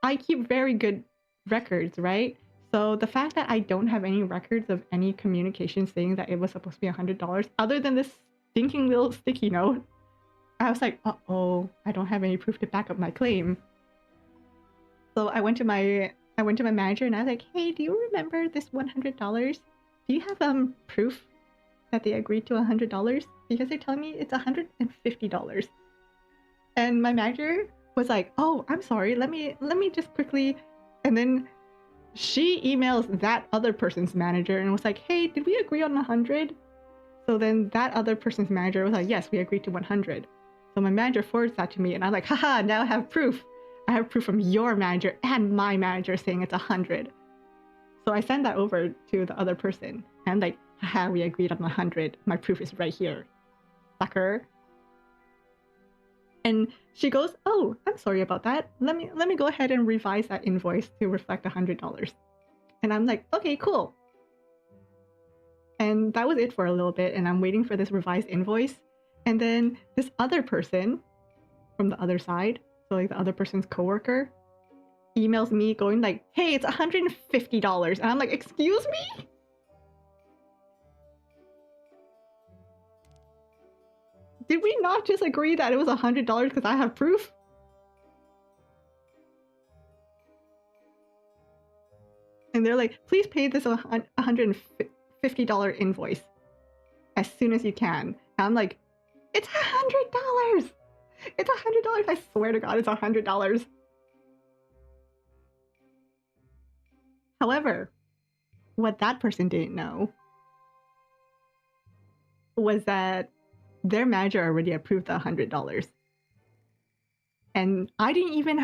I keep very good records, right? So the fact that I don't have any records of any communication saying that it was supposed to be $100, other than this stinking little sticky note, I was like, uh-oh, I don't have any proof to back up my claim. So I went to my manager and I was like, hey, do you remember this $100? Do you have proof that they agreed to $100? Because they're telling me it's $150. And my manager was like, oh, I'm sorry, let me just quickly, and then she emails that other person's manager and was like, hey, did we agree on 100? So then that other person's manager was like, yes, we agreed to 100. So my manager forwards that to me and I'm like, haha, now I have proof. I have proof from your manager and my manager saying it's 100. So I send that over to the other person and I'm like, haha, we agreed on 100. My proof is right here. Sucker. And she goes, oh, I'm sorry about that. Let me go ahead and revise that invoice to reflect $100. And I'm like, okay, cool. And that was it for a little bit, and I'm waiting for this revised invoice. And then this other person from the other side, so like the other person's coworker, emails me going like, hey, it's $150. And I'm like, excuse me? Did we not just agree that it was $100 because I have proof? And they're like, please pay this $150 invoice as soon as you can. And I'm like, it's $100! It's $100! I swear to God, it's $100. However, what that person didn't know was that their manager already approved the $100. And I didn't even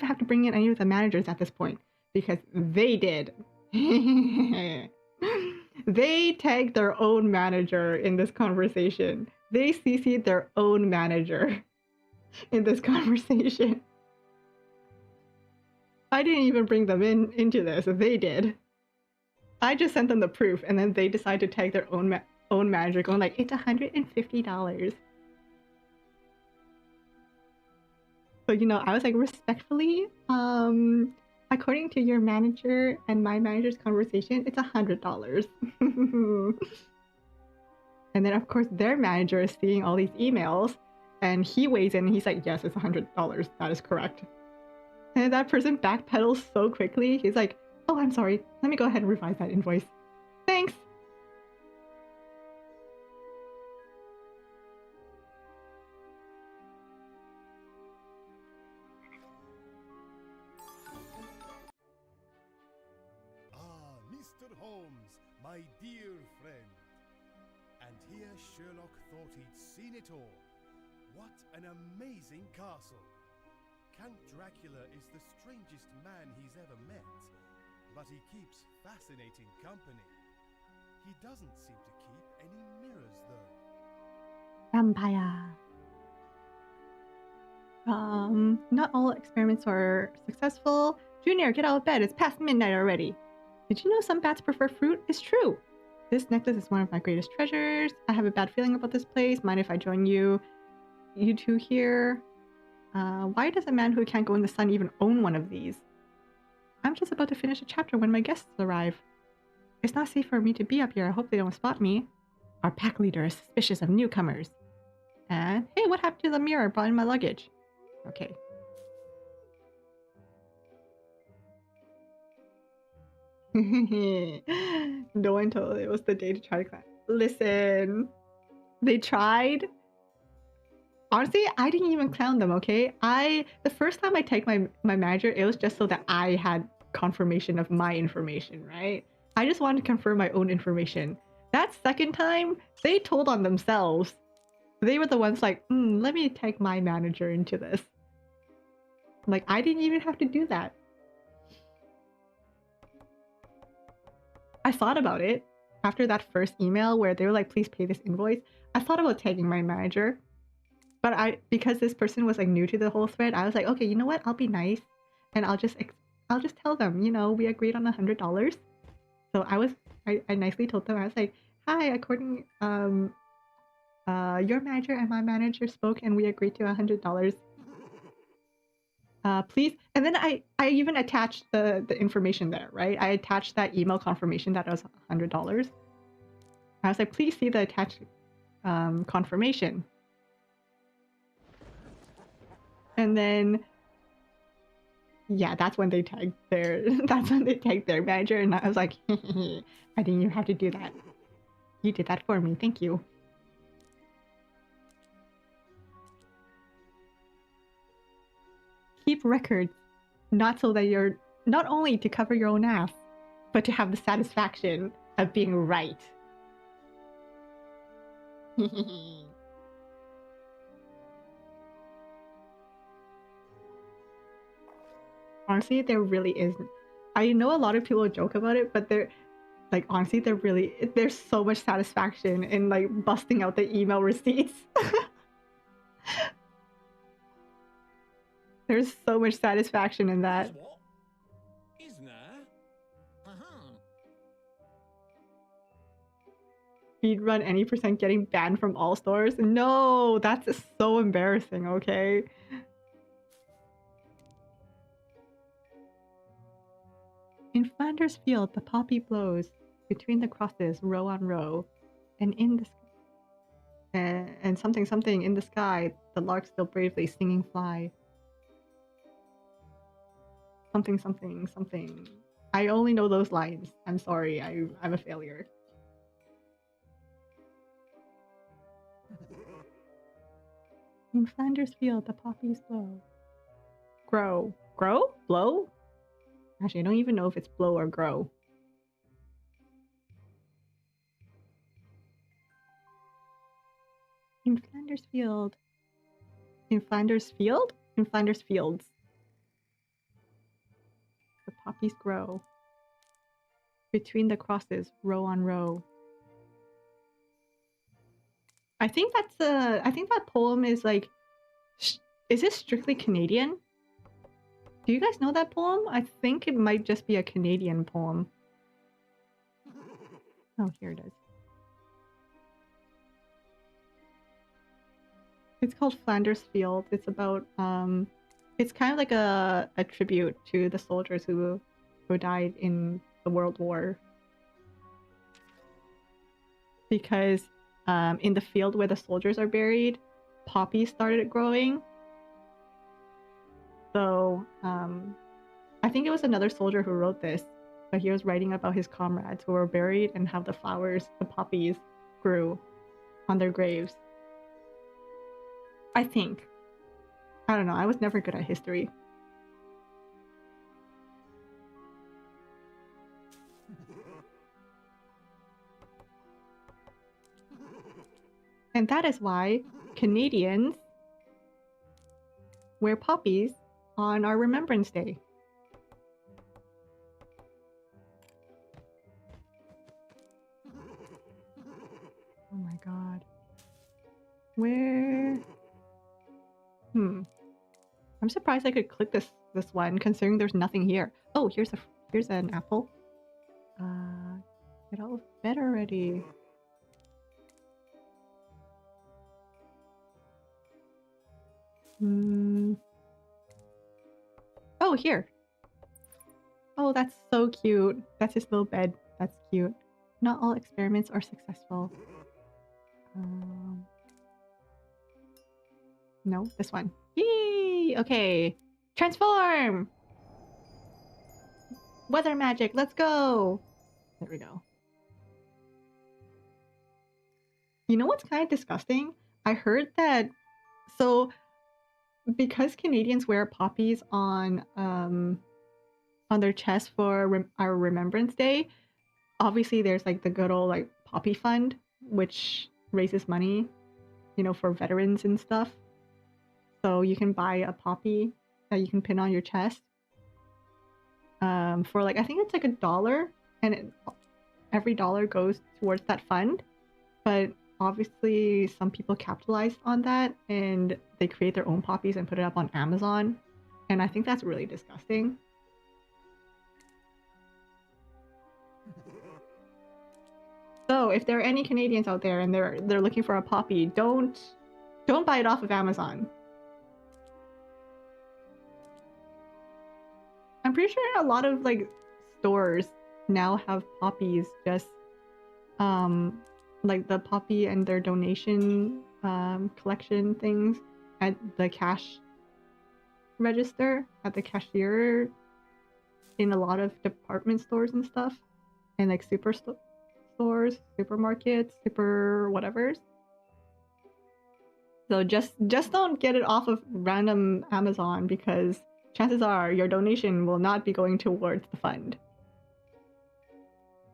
have to bring in any of the managers at this point because they did. They tagged their own manager in this conversation. They CC'd their own manager in this conversation. I didn't even bring them into this. They did. I just sent them the proof, and then they decided to tag their own manager, going like, it's $150. So, you know, I was like, respectfully, according to your manager and my manager's conversation, it's $100. And then, of course, their manager is seeing all these emails, and he weighs in, and he's like, yes, it's $100. That is correct. And that person backpedals so quickly. He's like, oh, I'm sorry. Let me go ahead and revise that invoice. Thanks. Ah, Mr. Holmes, my dear friend. And here Sherlock thought he'd seen it all. What an amazing castle! Count Dracula is the strangest man he's ever met, but he keeps fascinating company. He doesn't seem to keep any mirrors, though. Vampire. Not all experiments are successful. Junior, get out of bed. It's past midnight already. Did you know some bats prefer fruit? It's true. This necklace is one of my greatest treasures. I have a bad feeling about this place. Mind if I join you? You two here? Why does a man who can't go in the sun even own one of these? I'm just about to finish a chapter when my guests arrive. It's not safe for me to be up here. I hope they don't spot me. Our pack leader is suspicious of newcomers. And, hey, what happened to the mirror I brought in my luggage? Okay. No one told it was the day to try to climb. Listen, they tried. Honestly, I didn't even clown them, okay? The first time I tagged my manager, it was just so that I had confirmation of my information, right? I just wanted to confirm my own information. That second time, they told on themselves. They were the ones like, let me tag my manager into this. Like, I didn't even have to do that. I thought about it after that first email where they were like, please pay this invoice. I thought about tagging my manager. But because this person was like new to the whole thread, I was like, okay, you know what? I'll be nice, and I'll just tell them, you know, we agreed on $100. So I nicely told them, I was like, hi, according your manager and my manager spoke, and we agreed to $100. Please, and then I even attached the information there, right? I attached that email confirmation that it was $100. I was like, please see the attached confirmation. And then, yeah, that's when they tagged their manager, and I was like, I didn't even have to do that. You did that for me, thank you. Keep records, not so that you're not only to cover your own ass, but to have the satisfaction of being right. Honestly, there really is. I know a lot of people joke about it, but honestly, there's so much satisfaction in like busting out the email receipts. There's so much satisfaction in that. Isn't there? speedrun any percent getting banned from all stores. No, that's so embarrassing, okay? In Flanders Field, the poppy blows between the crosses, row on row, and in the and something something in the sky, the lark still bravely singing fly. Something something something. I only know those lines. I'm sorry, I'm a failure. In Flanders Field, the poppies blow. Grow. Grow? Blow? Actually, I don't even know if it's blow or grow. In Flanders Field. In Flanders Field? In Flanders Fields. The poppies grow. Between the crosses, row on row. I think that poem is like... Is this strictly Canadian? Do you guys know that poem? I think it might just be a Canadian poem. Oh, here it is. It's called Flanders Field. It's about it's kind of like a tribute to the soldiers who died in the World War. Because in the field where the soldiers are buried, poppies started growing. So I think it was another soldier who wrote this, but he was writing about his comrades who were buried and how the flowers, the poppies, grew on their graves. I think. I don't know. I was never good at history. And that is why Canadians wear poppies on our Remembrance Day. Oh my god. Where? I'm surprised I could click this one, considering there's nothing here. Oh, here's an apple. Get out of bed already. Oh, here. Oh, that's so cute. That's his little bed. That's cute. Not all experiments are successful. No, this one. Yay! Okay. Transform! Weather magic, let's go! There we go. You know what's kind of disgusting? I heard that... So, because Canadians wear poppies on their chest for our Remembrance Day, obviously there's like the good old like poppy fund, which raises money, you know, for veterans and stuff. So you can buy a poppy that you can pin on your chest for like, I think it's like $1, and every dollar goes towards that fund. But obviously some people capitalize on that and they create their own poppies and put it up on Amazon. And I think that's really disgusting. So if there are any Canadians out there and they're looking for a poppy, don't buy it off of Amazon. I'm pretty sure a lot of like stores now have poppies, just like the poppy and their donation collection things at the cash register, at the cashier, in a lot of department stores and stuff, and like stores, supermarkets, super whatevers. So just don't get it off of random Amazon, because chances are your donation will not be going towards the fund.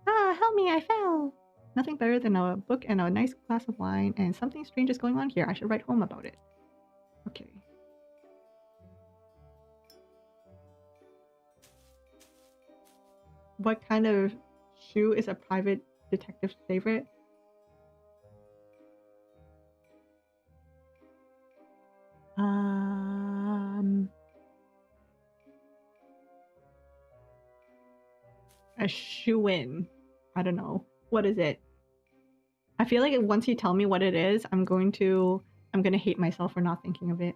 Ah, help me, I fell! Nothing better than a book and a nice glass of wine, and something strange is going on here. I should write home about it. Okay. What kind of shoe is a private detective's favorite? A shoe-in. I don't know. What is it? I feel like once you tell me what it is, I'm gonna hate myself for not thinking of it.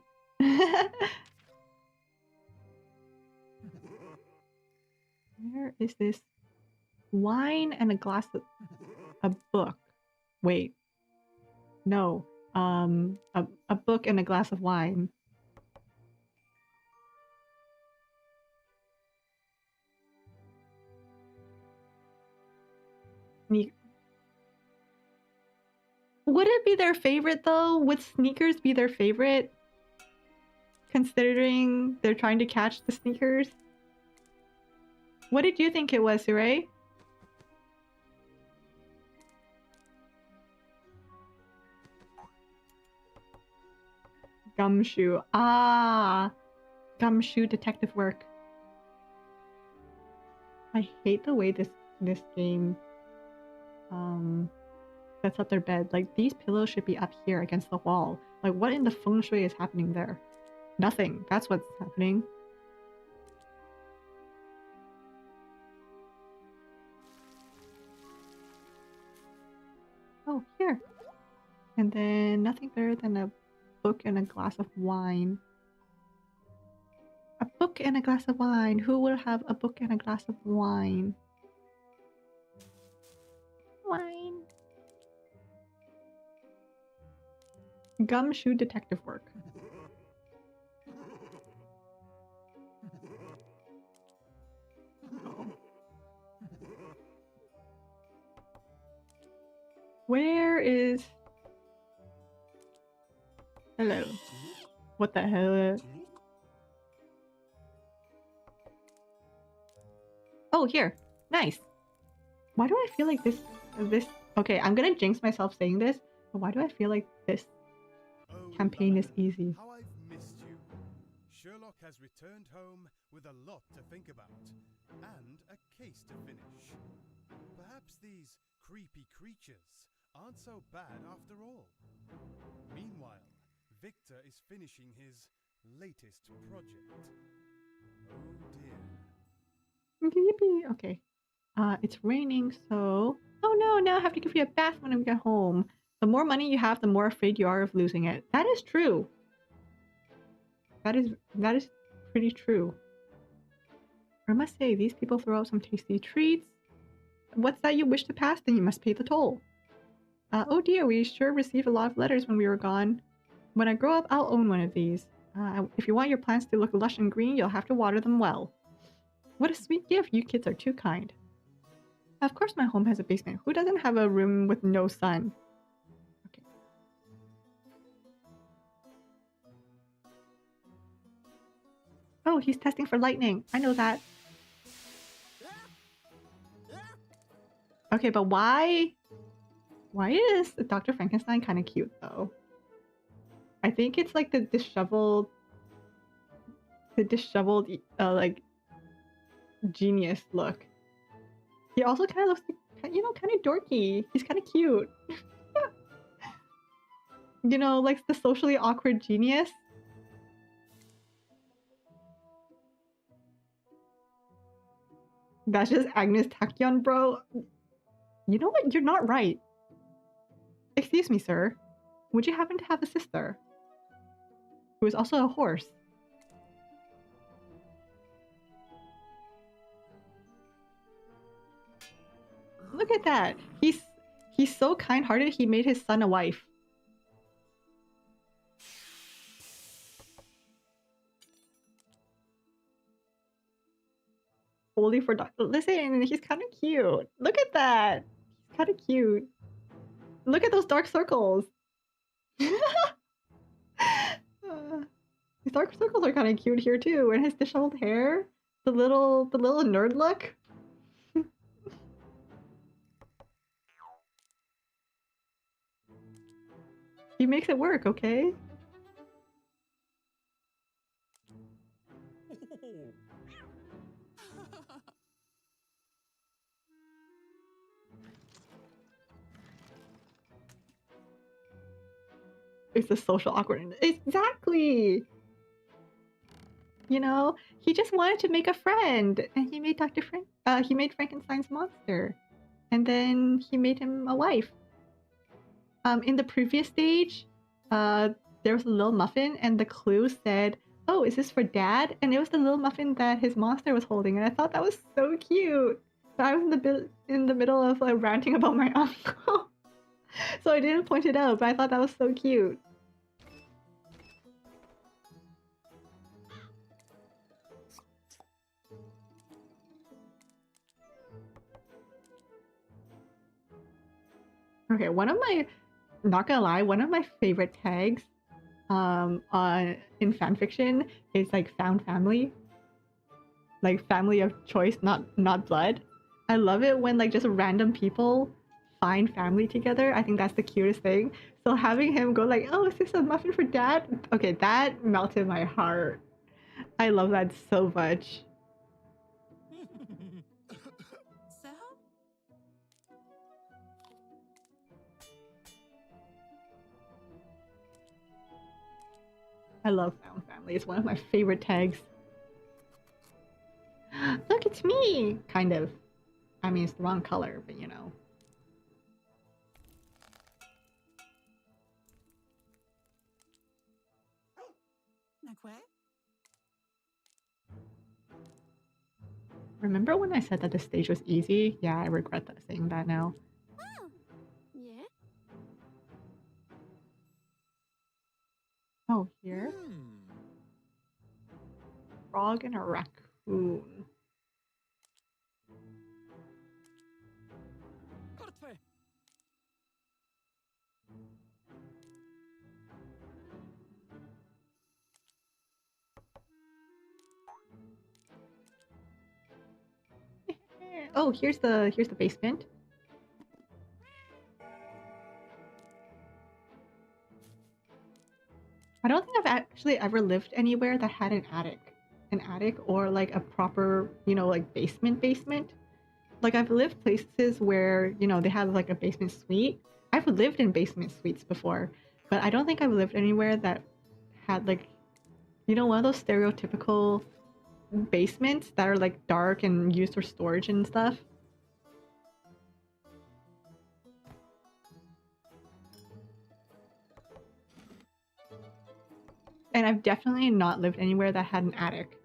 Where is this? Wine and a glass of a book. Wait. No. A book and a glass of wine. Would it be their favorite though? Would sneakers be their favorite? Considering they're trying to catch the sneakers? What did you think it was, Suray? Gumshoe. Ah! Gumshoe detective work. I hate the way this game sets up their bed. Like, these pillows should be up here against the wall. Like, what in the feng shui is happening there? Nothing. That's what's happening. Oh, here. And then nothing better than a book and a glass of wine. A book and a glass of wine. Who will have a book and a glass of wine? Wine. Gumshoe detective work. Where is... Hello. What the hell? Oh, here. Nice. Why do I feel like this... Okay, I'm gonna jinx myself saying this, but why do I feel like this campaign is easy? How I've missed you. Sherlock has returned home with a lot to think about and a case to finish. Perhaps these creepy creatures aren't so bad after all. Meanwhile, Victor is finishing his latest project. Oh dear. Yippee. Okay. It's raining, so... Oh no, now I have to give you a bath when I get home. The more money you have, the more afraid you are of losing it. That is true. That is pretty true. I must say, these people throw out some tasty treats. What's that you wish to pass? Then you must pay the toll. Oh dear, we sure received a lot of letters when we were gone. When I grow up, I'll own one of these. If you want your plants to look lush and green, you'll have to water them well. What a sweet gift. You kids are too kind. Of course my home has a basement. Who doesn't have a room with no sun? Okay. Oh, he's testing for lightning. I know that. Okay, but why is Dr. Frankenstein kind of cute, though? I think it's like the disheveled, like, genius look. He also kind of looks, you know, kind of dorky. He's kind of cute. You know, like the socially awkward genius. That's just Agnes Tachyon, bro. You know what? You're not right. Excuse me, sir. Would you happen to have a sister who is also a horse? Look at that. He's so kind-hearted. He made his son a wife. Only for Doctor. Listen, he's kind of cute. Look at that. He's kind of cute. Look at those dark circles. His dark circles are kind of cute here too, and his disheveled hair, the little nerd look. He makes it work, okay? It's the social awkwardness. Exactly! You know, he just wanted to make a friend, and he made he made Frankenstein's monster. And then he made him a wife. In the previous stage, there was a little muffin, and the clue said, "Oh, is this for Dad?" And it was the little muffin that his monster was holding, and I thought that was so cute. But I was in the middle of like ranting about my uncle, so I didn't point it out. But I thought that was so cute. Okay, not gonna lie, one of my favorite tags in fanfiction is like found family, like family of choice, not blood. I love it when like just random people find family together. I think that's the cutest thing. So having him go like, "Oh, is this a muffin for Dad?" Okay, that melted my heart. I love that so much. So? I love found family. It's one of my favorite tags. Look, it's me! Kind of. I mean, it's the wrong color, but you know. Remember when I said that the stage was easy? Yeah, I regret saying that now. Oh, yeah. Oh, here? Frog and a raccoon. Oh, here's the basement. I don't think I've actually ever lived anywhere that had an attic or like a proper, you know, like basement. Like I've lived places where, you know, they have like a basement suite. I've lived in basement suites before, but I don't think I've lived anywhere that had like, you know, one of those stereotypical basements that are like dark and used for storage and stuff. And I've definitely not lived anywhere that had an attic.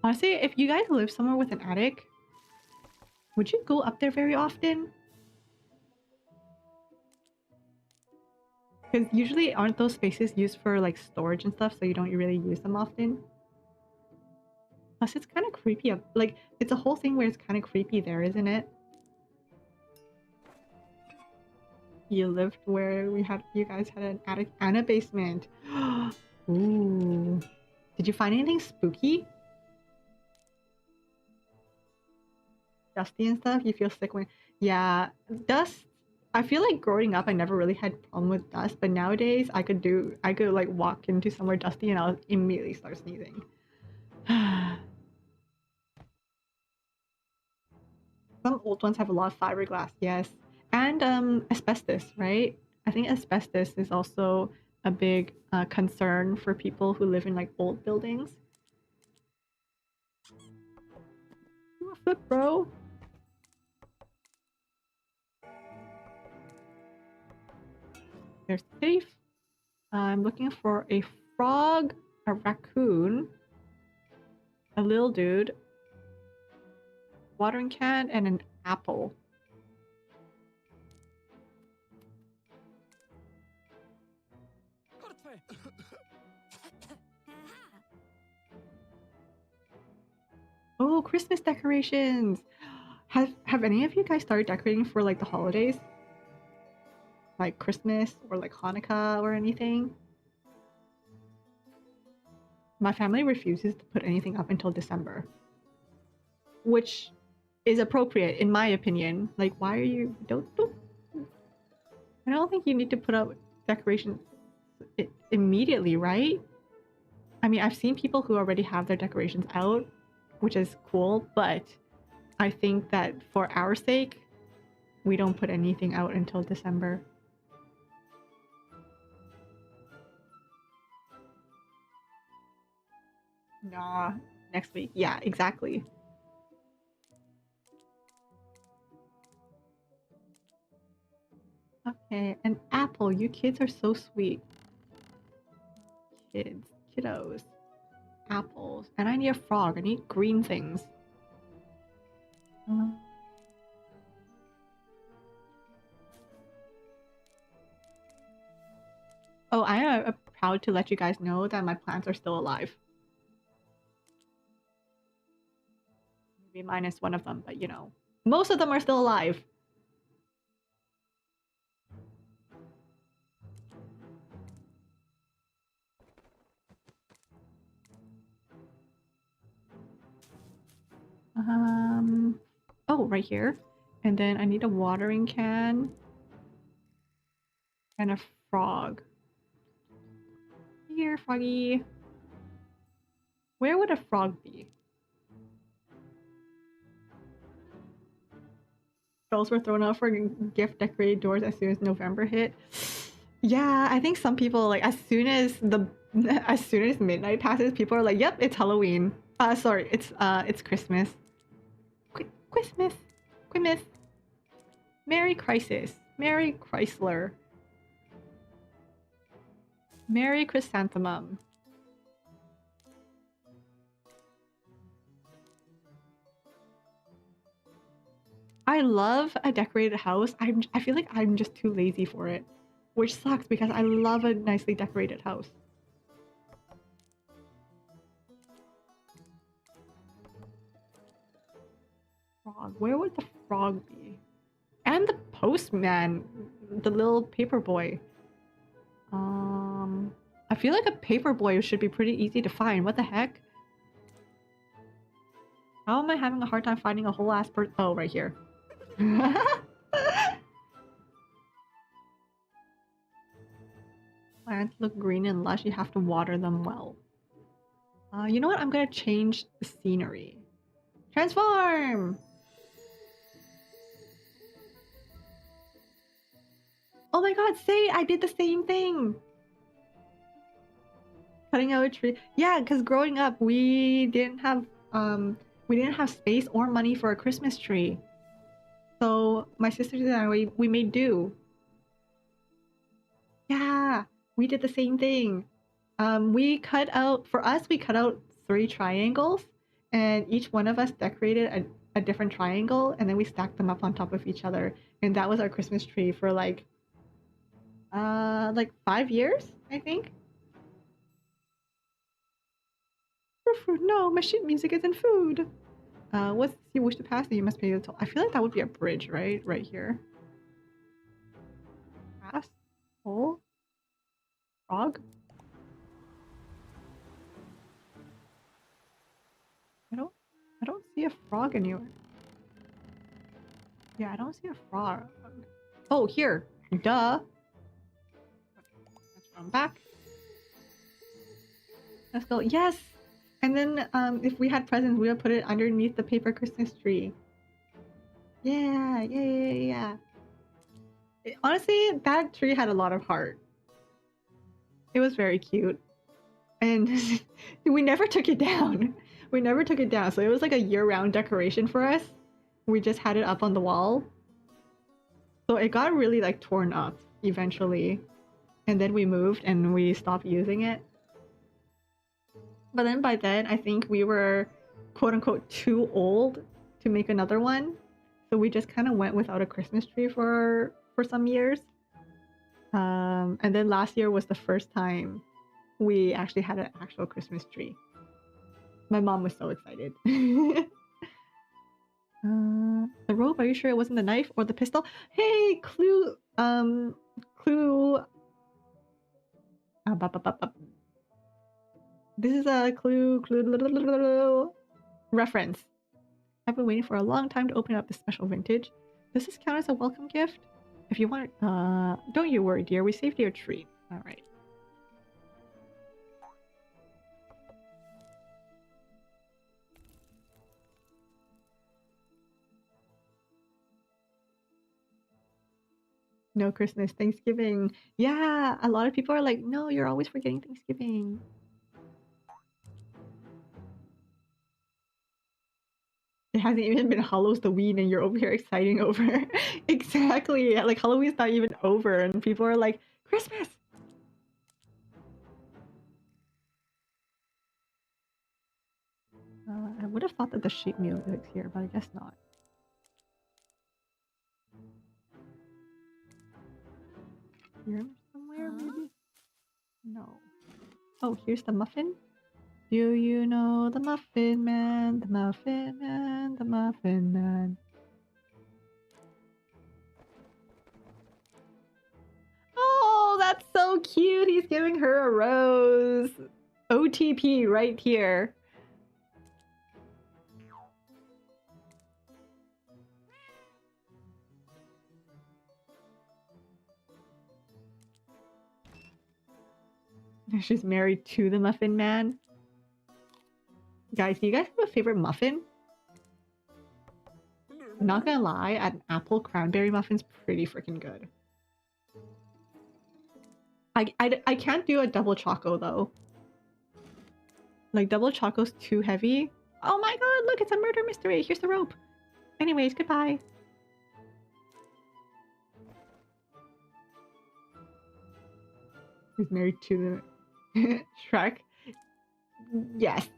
Honestly, if you guys live somewhere with an attic, would you go up there very often? Because usually aren't those spaces used for like storage and stuff, so you don't really use them often? Plus, it's kind of creepy. Like, it's a whole thing where it's kind of creepy there, isn't it? You lived where you guys had an attic and a basement. Ooh. Did you find anything spooky? Dusty and stuff? You feel sick when... Yeah, dust... I feel like growing up, I never really had a problem with dust, but nowadays, I could like walk into somewhere dusty and I'll immediately start sneezing. Some old ones have a lot of fiberglass, yes. And asbestos, right? I think asbestos is also a big concern for people who live in like old buildings. You a flip, bro? There's the safe. I'm looking for a frog, a raccoon, a little dude, watering can, and an apple. Oh, Christmas decorations! Have any of you guys started decorating for like the holidays? Like Christmas or like Hanukkah or anything? My family refuses to put anything up until December, which is appropriate in my opinion. Like, why are you don't I don't think you need to put up decorations immediately, right? I mean, I've seen people who already have their decorations out, which is cool, but I think that for our sake, we don't put anything out until December. Nah, next week. Yeah, exactly. Okay, an apple. You kids are so sweet. Kids, kiddos, apples. And I need a frog. I need green things. Oh, I am proud to let you guys know that my plants are still alive. Maybe minus one of them, but you know, most of them are still alive. Oh, right here. And then I need a watering can and a frog. Here, froggy. Where would a frog be? Bells were thrown out for gift decorated doors as soon as November hit. Yeah, I think some people like as soon as midnight passes, people are like, "Yep, it's Halloween." Sorry, it's Christmas. Christmas, Christmas. Merry Crisis, Merry Chrysler, Merry Chrysanthemum. I love a decorated house. I feel like I'm just too lazy for it, which sucks because I love a nicely decorated house. Frog. Where would the frog be? And the postman, the little paper boy. I feel like a paper boy should be pretty easy to find. What the heck? How am I having a hard time finding a whole ass person? Oh, right here. Plants look green and lush. You have to water them well. You know what? I'm gonna change the scenery. Transform! Oh my god, say I did the same thing! Cutting out a tree. Yeah, because growing up we didn't have space or money for a Christmas tree. So my sisters and I we made do. Yeah, we did the same thing. We cut out 3 triangles, and each one of us decorated a different triangle, and then we stacked them up on top of each other, and that was our Christmas tree for like 5 years, I think. For food, no, my sheet music isn't food. What's you wish to pass? Then you must pay the toll. I feel like that would be a bridge, right? Right here. Pass, toll, frog. I don't see a frog anywhere. Yeah, I don't see a frog. Oh, here. Duh. Let's run back. Let's go. Yes! And then if we had presents, we would put it underneath the paper Christmas tree. Yeah, yeah, yeah, yeah. Honestly, that tree had a lot of heart. It was very cute. And we never took it down. We never took it down. So it was like a year-round decoration for us. We just had it up on the wall. So it got really like torn up eventually. And then we moved and we stopped using it. But then by then, I think we were quote unquote too old to make another one. So we just kind of went without a Christmas tree for some years. And then last year was the first time we actually had an actual Christmas tree. My mom was so excited. The rope, are you sure it wasn't the knife or the pistol? Hey, clue, clue. This is a clue reference. I've been waiting for a long time to open up this special vintage. Does this count as a welcome gift? If you want, don't you worry, dear. We saved your treat. All right. No Christmas, Thanksgiving. Yeah, a lot of people are like, no, you're always forgetting Thanksgiving. It hasn't even been Halloween and you're over here exciting over. Exactly. Like Halloween's not even over and people are like, Christmas! I would have thought that the sheep music's here, but I guess not. Here somewhere, maybe? No. Oh, here's the muffin? Do you know the Muffin Man? The Muffin Man, the Muffin Man. Oh, that's so cute. He's giving her a rose. OTP right here. She's married to the Muffin Man. Guys, do you guys have a favorite muffin? I'm not gonna lie, an apple cranberry muffin's pretty freaking good. I can't do a double choco though. Like double choco's too heavy. Oh my god, look, it's a murder mystery. Here's the rope. Anyways, goodbye. He's married to the Shrek. Yes.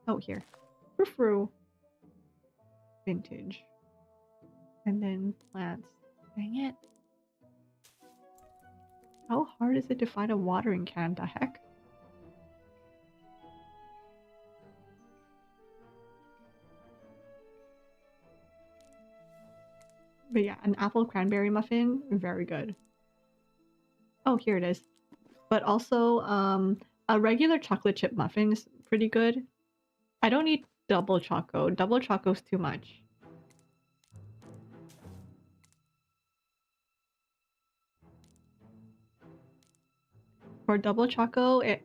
Oh, here. Frou-frou. Vintage. And then plants. Dang it. How hard is it to find a watering can? The heck? But yeah, an apple cranberry muffin, very good. Oh, here it is. But also, a regular chocolate chip muffin is pretty good. I don't need double choco. Double choco's too much. For double choco, okay,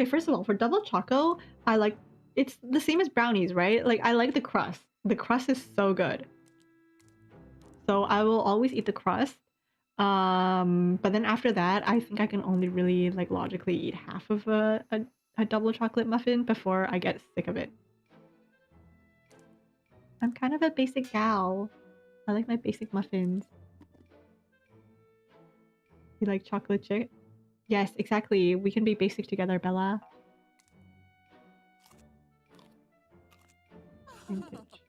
first of all, for double choco, I like it's the same as brownies, right? Like I like the crust. The crust is so good. So I will always eat the crust. But then after that, I think I can only really like logically eat half of a double chocolate muffin before I get sick of it. I'm kind of a basic gal. I like my basic muffins. You like chocolate chip? Yes, exactly. We can be basic together, Bella. Vintage.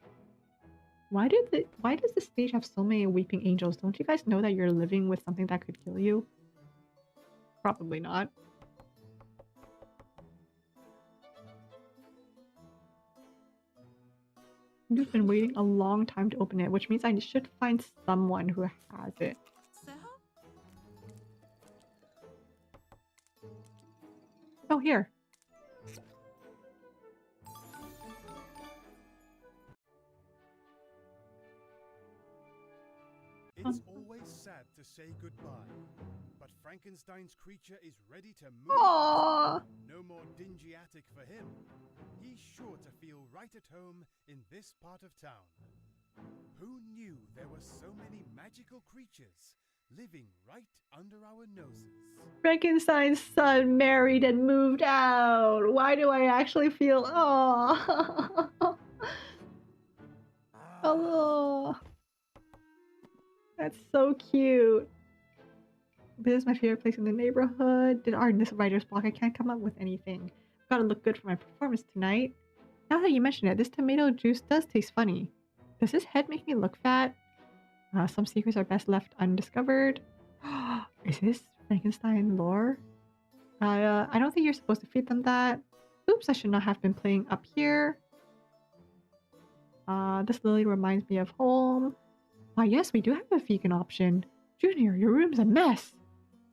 Why does the stage have so many weeping angels? Don't you guys know that you're living with something that could kill you? Probably not. You've been waiting a long time to open it, which means I should find someone who has it. Oh, here. It's always sad to say goodbye, but Frankenstein's creature is ready to move. Aww. No more dingy attic for him. He's sure to feel right at home in this part of town. Who knew there were so many magical creatures living right under our noses? Frankenstein's son married and moved out. Why do I actually feel... Oh. Oh. That's so cute. This is my favorite place in the neighborhood. Did this writer's block? I can't come up with anything. Gotta look good for my performance tonight. Now that you mention it, this tomato juice does taste funny. Does this head make me look fat? Some secrets are best left undiscovered. Is this Frankenstein lore? I don't think you're supposed to feed them that. Oops, I should not have been playing up here. This lily reminds me of home. Why, yes, we do have a vegan option. Junior, your room's a mess.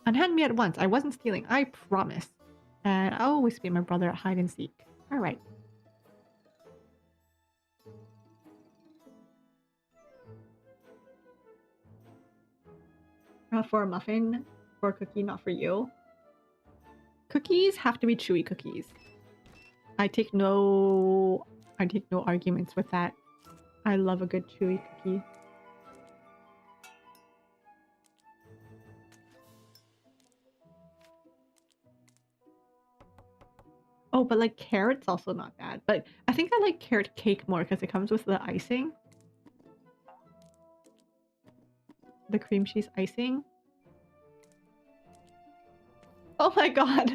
Unhand me at once. I wasn't stealing, I promise. And I always beat my brother at hide and seek. Alright. For a muffin, for a cookie, not for you. Cookies have to be chewy cookies. I take no arguments with that. I love a good chewy cookie. Oh, but like carrot's also not bad. But I think I like carrot cake more because it comes with the icing. The cream cheese icing. Oh my god.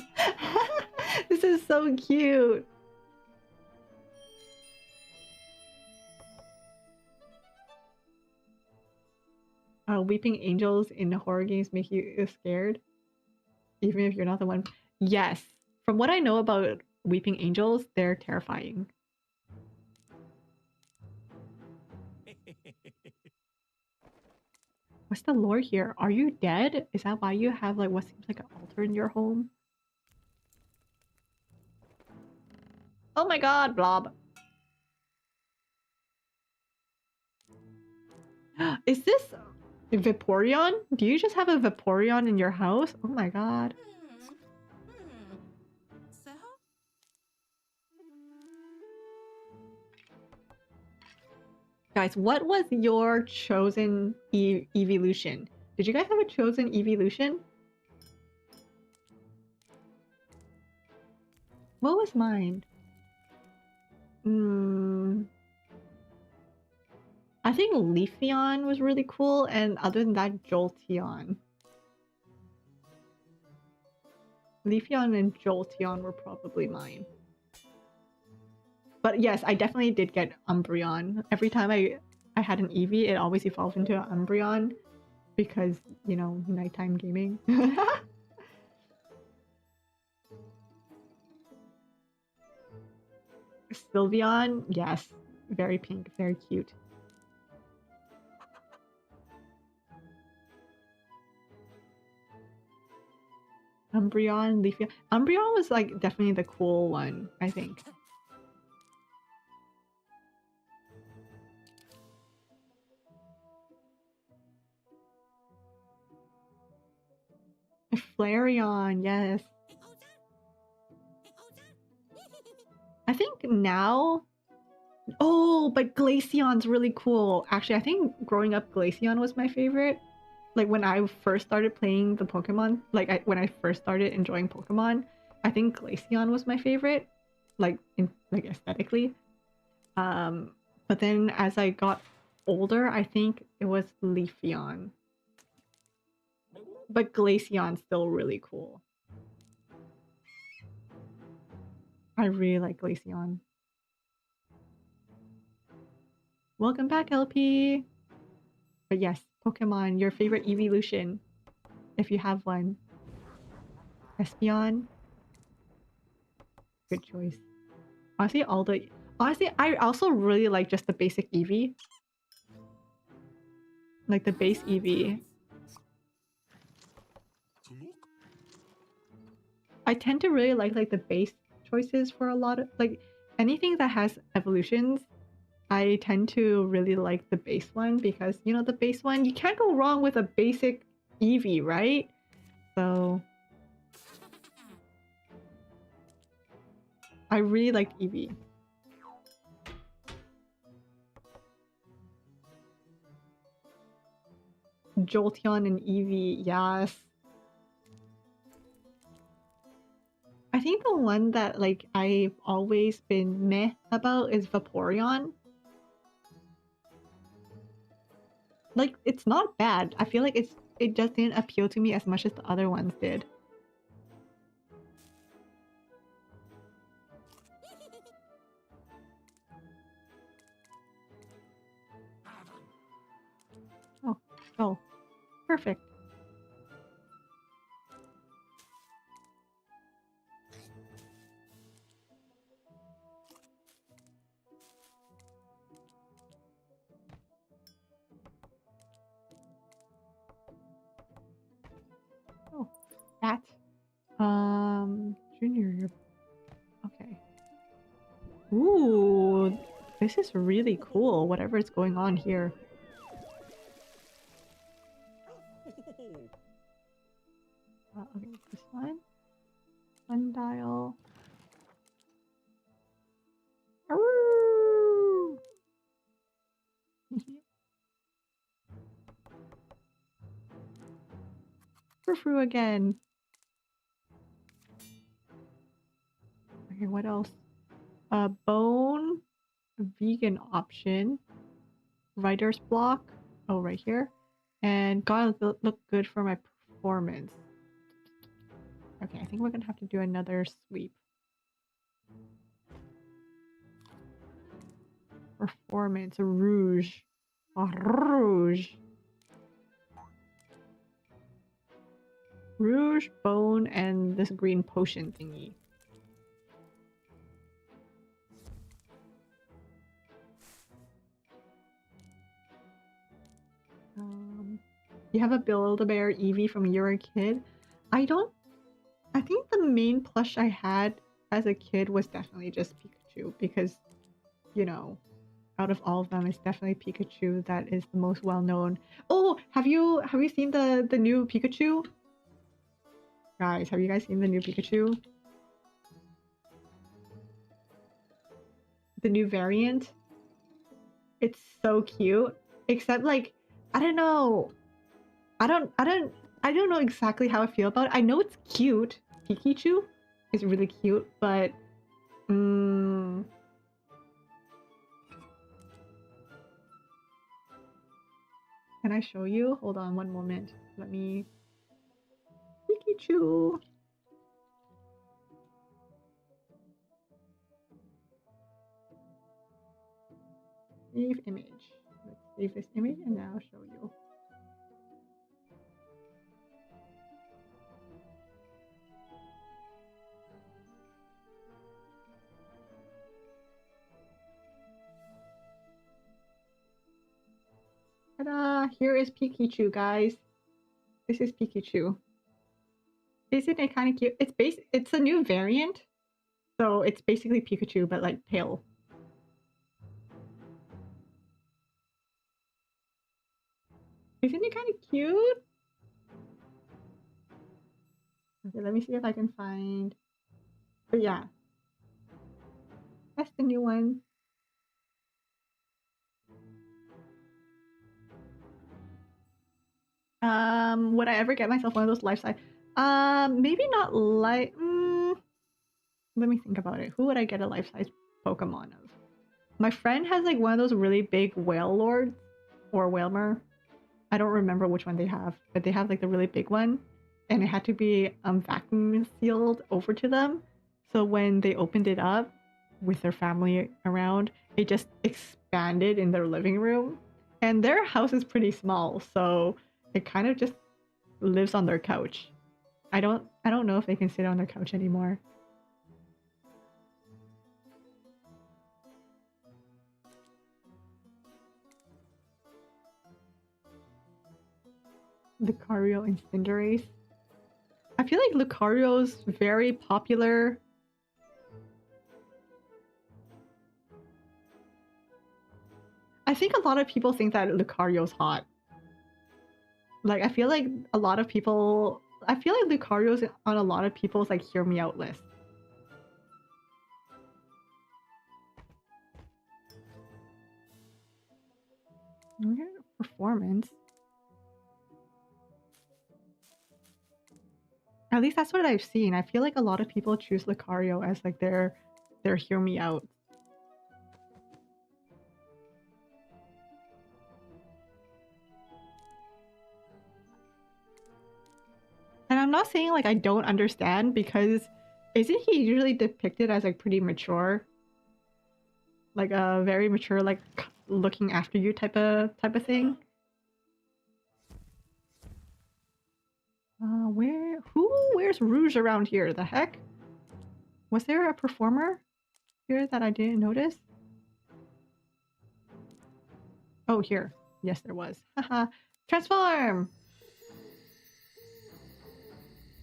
This is so cute. Weeping angels in horror games make you scared, even if you're not the one. Yes. From what I know about weeping angels, they're terrifying. What's the lore here? Are you dead? Is that why you have like what seems like an altar in your home? Oh my god, Blob. Is this a Vaporeon? Do you just have a Vaporeon in your house? Oh my god. So? Guys, what was your chosen evolution? Did you guys have a chosen evolution? What was mine? I think Leafeon was really cool, and other than that, Jolteon. Leafeon and Jolteon were probably mine. But yes, I definitely did get Umbreon. Every time I had an Eevee, it always evolved into an Umbreon. Because, you know, nighttime gaming. Sylveon, yes. Very pink, very cute. Umbreon, Leafeon. Umbreon was like definitely the cool one, I think. Flareon, yes. I think now... Oh, but Glaceon's really cool. Actually, I think growing up, Glaceon was my favorite. Like when I first started playing the Pokemon, like when I first started enjoying Pokemon, I think Glaceon was my favorite, like aesthetically. But then as I got older, I think it was Leafeon. But Glaceon's still really cool. I really like Glaceon. Welcome back, LP! But yes, Pokemon, your favorite evolution, if you have one. Espeon. Good choice. Honestly, I also really like just the basic Eevee. Like the base Eevee. I tend to really like the base choices for a lot of like anything that has evolutions. I tend to really like the base one because you know the base one you can't go wrong with a basic Eevee, right? So I really like Eevee. Jolteon and Eevee, yes. I think the one that like I've always been meh about is Vaporeon. Like it's not bad. I feel like it just didn't appeal to me as much as the other ones did. Oh, oh, perfect. Oh, that. Junior. Okay. Ooh, this is really cool. Whatever is going on here. Okay, this one. Sundial. Frou again. Okay, what else? Bone, vegan option, writer's block. Oh, right here. And gotta look good for my performance. Okay, I think we're gonna have to do another sweep. Performance, rouge. Oh, rouge. Rouge, bone, and this green potion thingy. You have a Build-A-Bear Eevee from You're a Kid? I think the main plush I had as a kid was definitely just Pikachu because, you know, out of all of them, it's definitely Pikachu that is the most well-known. Oh, have you seen the new Pikachu? Guys, have you guys seen the new Pikachu? The new variant? It's so cute. Except like, I don't know. I don't know exactly how I feel about it. I know it's cute. Pikachu is really cute, but can I show you? Hold on one moment. Let me Pikachu. Save image. Let's save this image and now show you. Ta-da! Here is Pikachu, guys. This is Pikachu. Isn't it kind of cute? It's a new variant, so it's basically Pikachu but like pale. Isn't it kind of cute? Okay, let me see if I can find. But yeah, that's the new one. Would I ever get myself one of those life size? Maybe not like. Let me think about it. Who would I get a life size Pokemon of? My friend has like one of those really big whale lords or whalmer. I don't remember which one they have, but they have like the really big one, and it had to be vacuum sealed over to them. So when they opened it up with their family around, it just expanded in their living room. And their house is pretty small, so it kind of just lives on their couch. I don't know if they can sit on their couch anymore. Lucario and Cinderace. I feel like Lucario's very popular. I think a lot of people think that Lucario's hot. Like, I feel like a lot of people... I feel like Lucario's on a lot of people's, like, hear me out list. Okay, performance. At least that's what I've seen. I feel like a lot of people choose Lucario as, like, their hear me out. And I'm not saying like I don't understand because isn't he usually depicted as like pretty mature? Like a very mature, like looking after you type of thing? Who wears rouge around here? The heck? Was there a performer here that I didn't notice? Oh, here. Yes, there was. Haha. Transform!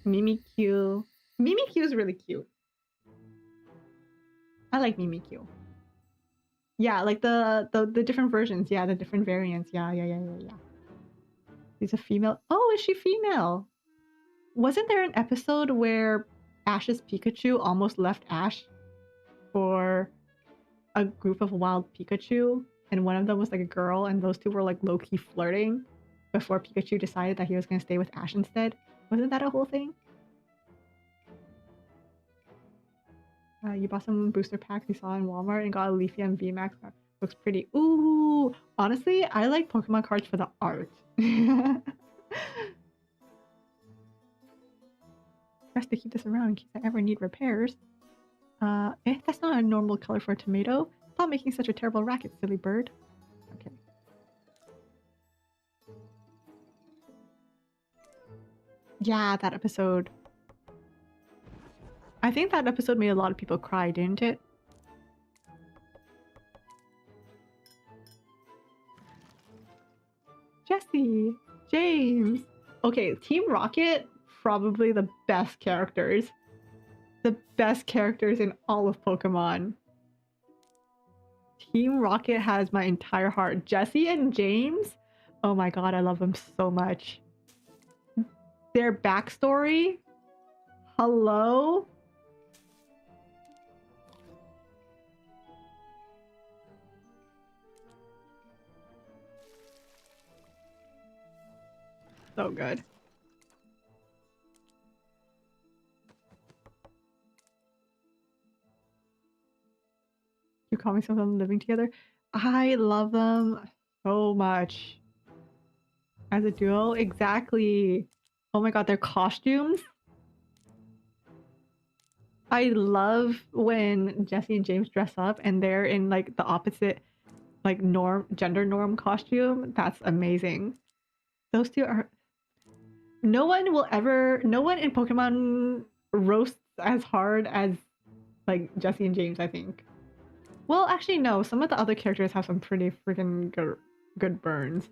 Mimikyu. Mimikyu is really cute. I like Mimikyu. Yeah, like the different versions. Yeah, the different variants. Yeah. She's a female. Oh, is she female? Wasn't there an episode where Ash's Pikachu almost left Ash for a group of wild Pikachu? And one of them was like a girl, and those two were like low-key flirting before Pikachu decided that he was going to stay with Ash instead. Wasn't that a whole thing? You bought some booster packs you saw in Walmart and got a Leafy and VMAX. Looks pretty. Ooh, honestly, I like Pokemon cards for the art. Best to keep this around in case I ever need repairs. That's not a normal color for a tomato. Stop making such a terrible racket, silly bird. Okay. Yeah, that episode. I think that episode made a lot of people cry, didn't it? Jesse, James. Okay, Team Rocket, probably the best characters. The best characters in all of Pokemon. Team Rocket has my entire heart. Jesse and James, oh my god, I love them so much. Their backstory, hello? So good. You call me some of them living together? I love them so much. As a duo? Exactly. Oh my god, their costumes? I love when Jesse and James dress up and they're in like the opposite like gender norm costume. That's amazing. Those two are... No one in Pokemon roasts as hard as like Jesse and James, I think. Well, actually no, some of the other characters have some pretty freaking good burns.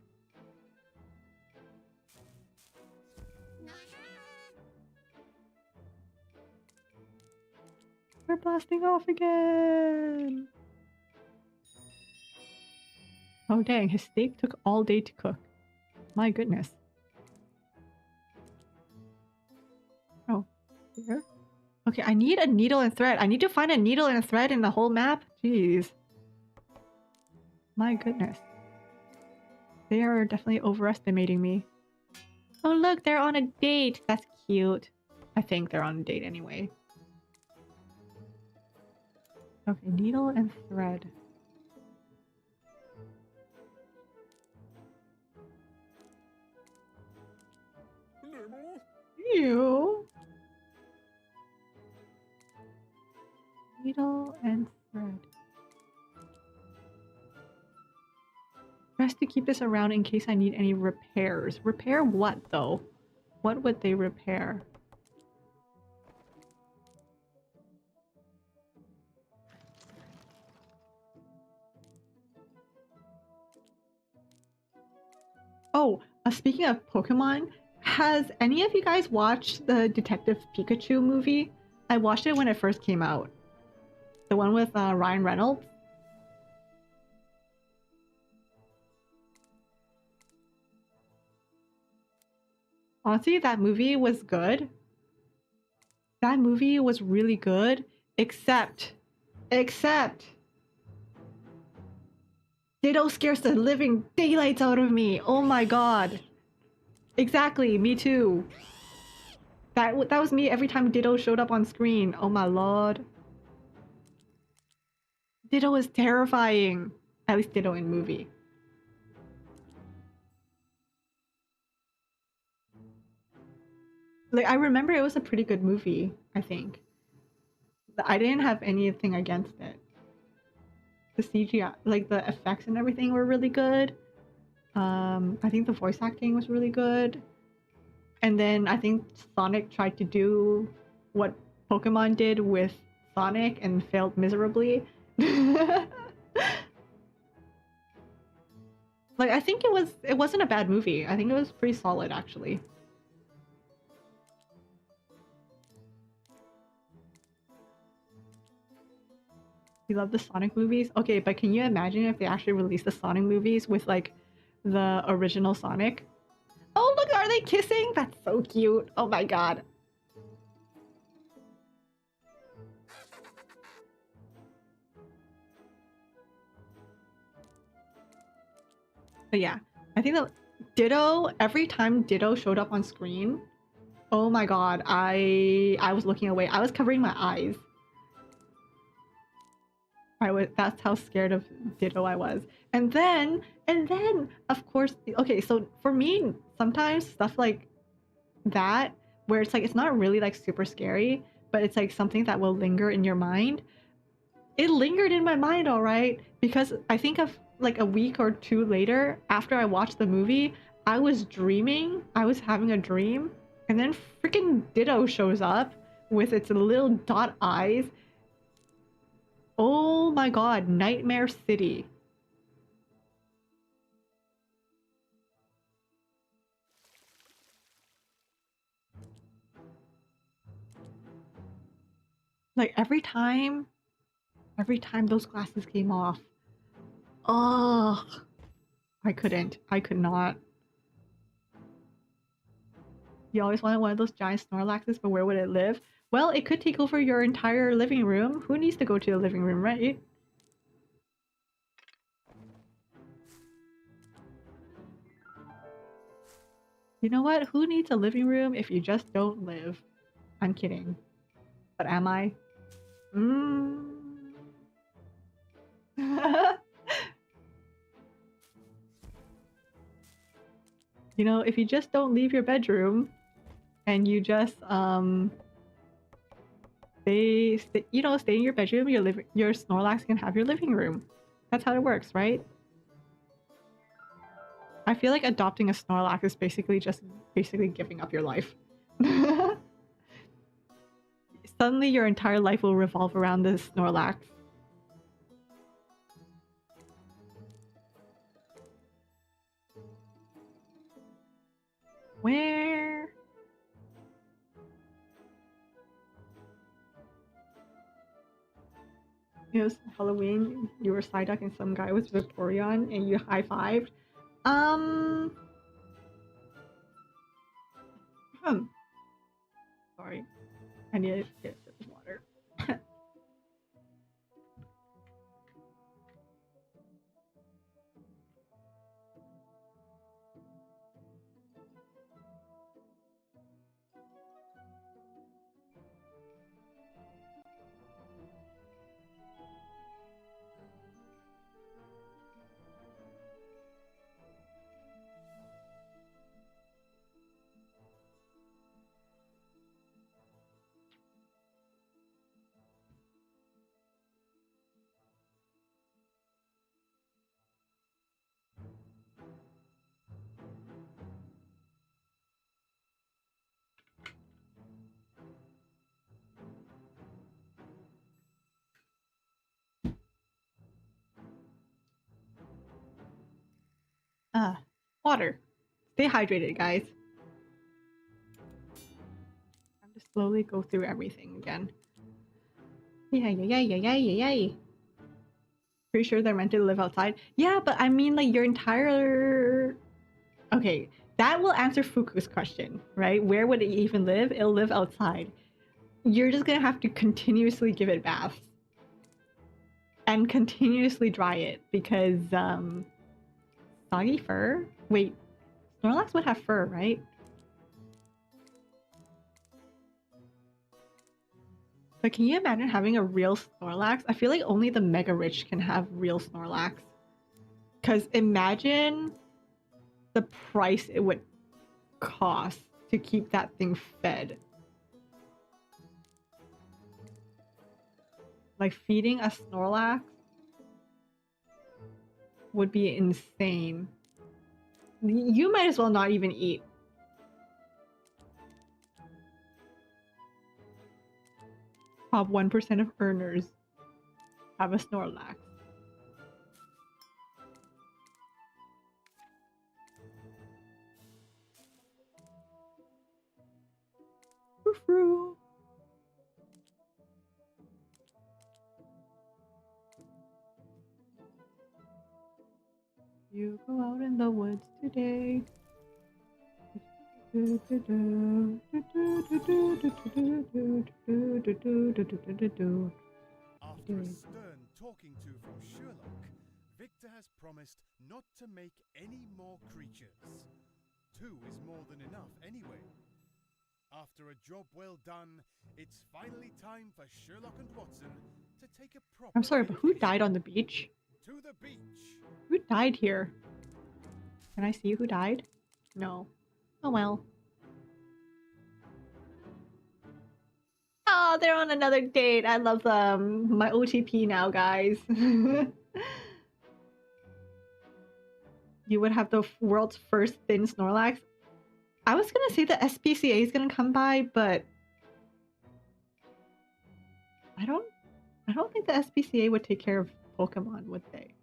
We're blasting off again! Oh dang, his steak took all day to cook. My goodness. Oh, here? Okay, I need a needle and thread. I need to find a needle and a thread in the whole map? Jeez. My goodness. They are definitely overestimating me. Oh look, they're on a date! That's cute. I think they're on a date anyway. Okay, needle and thread. Ew. Needle and thread. Best to keep this around in case I need any repairs. Repair what though? What would they repair? Oh, speaking of Pokemon, has any of you guys watched the Detective Pikachu movie? I watched it when it first came out. The one with Ryan Reynolds. Honestly, that movie was good. That movie was really good, except Ditto scares the living daylights out of me. Oh my god. Exactly, me too. That was me every time Ditto showed up on screen. Oh my lord. Ditto is terrifying. At least Ditto in movie. Like, I remember it was a pretty good movie, I think. I didn't have anything against it. The CGI, like the effects and everything were really good. I think the voice acting was really good. And then I think Sonic tried to do what Pokemon did with Sonic and failed miserably. Like, I think it wasn't a bad movie. I think it was pretty solid actually. You love the Sonic movies? Okay, but can you imagine if they actually released the Sonic movies with like the original Sonic? Oh look, are they kissing? That's so cute. Oh my god. But yeah, I think that Ditto, every time Ditto showed up on screen, oh my god, I was looking away. I was covering my eyes. That's how scared of Ditto I was. And then of course, okay, so for me sometimes stuff like that, where it's like it's not really like super scary, but it's like something that will linger in your mind. It lingered in my mind, all right, because I think of like a week or two later after I watched the movie, I was dreaming, I was having a dream, and then freaking Ditto shows up with its little dot eyes. Oh my god, Nightmare City. Like every time those glasses came off, oh, I couldn't. I could not. You always wanted one of those giant Snorlaxes, but where would it live? Well, it could take over your entire living room. Who needs to go to the living room, right? You know what? Who needs a living room if you just don't live? I'm kidding. But am I? Mm. You know, if you just don't leave your bedroom and you just stay in your bedroom, your Snorlax can have your living room. That's how it works, right? I feel like adopting a Snorlax is basically giving up your life. Suddenly your entire life will revolve around this Snorlax. Where? It was Halloween, you were Psyduck and some guy was Vaporeon and you high-fived. Um... Hmm. Sorry. I need to get a sip of water. Water. Stay hydrated, guys. Time to slowly go through everything again. Yeah. Pretty sure they're meant to live outside. Yeah, but I mean, like, your entire... Okay, that will answer Fuku's question, right? Where would it even live? It'll live outside. You're just gonna have to continuously give it baths. And continuously dry it, because, soggy fur? Wait, Snorlax would have fur, right? But can you imagine having a real Snorlax? I feel like only the Mega Rich can have real Snorlax. Because imagine the price it would cost to keep that thing fed. Like, feeding a Snorlax would be insane. You might as well not even eat. Top 1% of earners have a Snorlax. Frou-frou. You go out in the woods today. After a stern talking to from Sherlock, Victor has promised not to make any more creatures. 2 is more than enough anyway. After a job well done, it's finally time for Sherlock and Watson to take a proper I'm sorry, but who education. died on the beach? To the beach. Who died here? Can I see who died? No. Oh well. Oh, they're on another date. I love them. My OTP now, guys. You would have the world's first thin Snorlax. I was gonna say the SPCA is gonna come by, but I don't think the SPCA would take care of Pokemon, would they?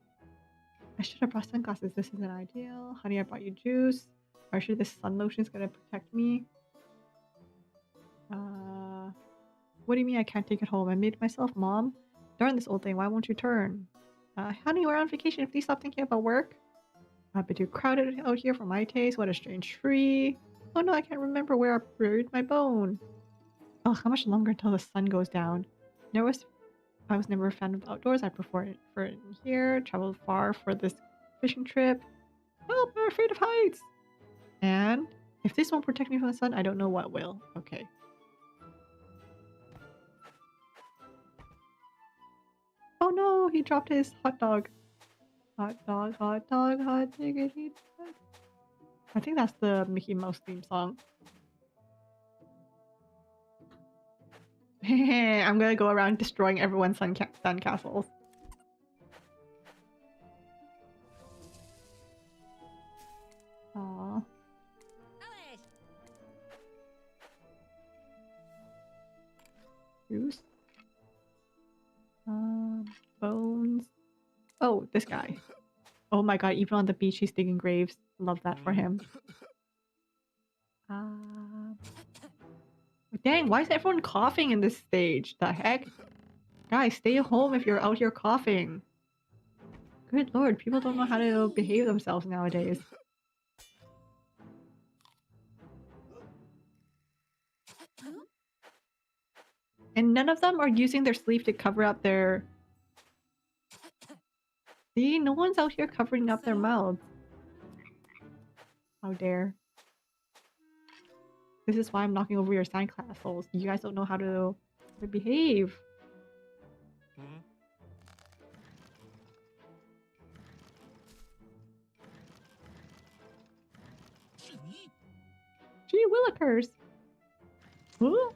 I should have brought sunglasses. This isn't ideal. Honey, I brought you juice. Are you sure this sun lotion is gonna protect me? What do you mean I can't take it home? I made it myself, Mom. Darn this old thing. Why won't you turn? Honey, we're on vacation. Please stop thinking about work. A bit too crowded out here for my taste. What a strange tree. Oh no, I can't remember where I buried my bone. Oh, how much longer until the sun goes down? I was never a fan of outdoors. I prefer it in here. Traveled far for this fishing trip. Help! I'm afraid of heights. And if this won't protect me from the sun, I don't know what will. Okay. Oh no, he dropped his hot dog. Hot dog, hot dog, hot diggity dog. I think that's the Mickey Mouse theme song. I'm gonna go around destroying everyone's sun castles. Aww. Juice. Bones. Oh, this guy. Oh my god, even on the beach he's digging graves. Love that for him. Dang, why is everyone coughing in this stage? The heck? Guys, stay home if you're out here coughing. Good lord, people don't know how to behave themselves nowadays. And none of them are using their sleeve to cover up their... See, no one's out here covering up their mouths. How dare. This is why I'm knocking over your sandcastles. You guys don't know how to behave. Gee willikers! Huh?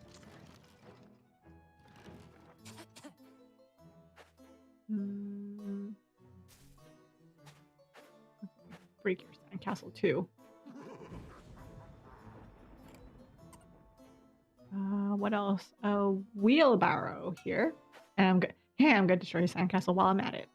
Break your sandcastle too. What else? A wheelbarrow here. And I'm good. Hey, I'm gonna destroy your sandcastle while I'm at it.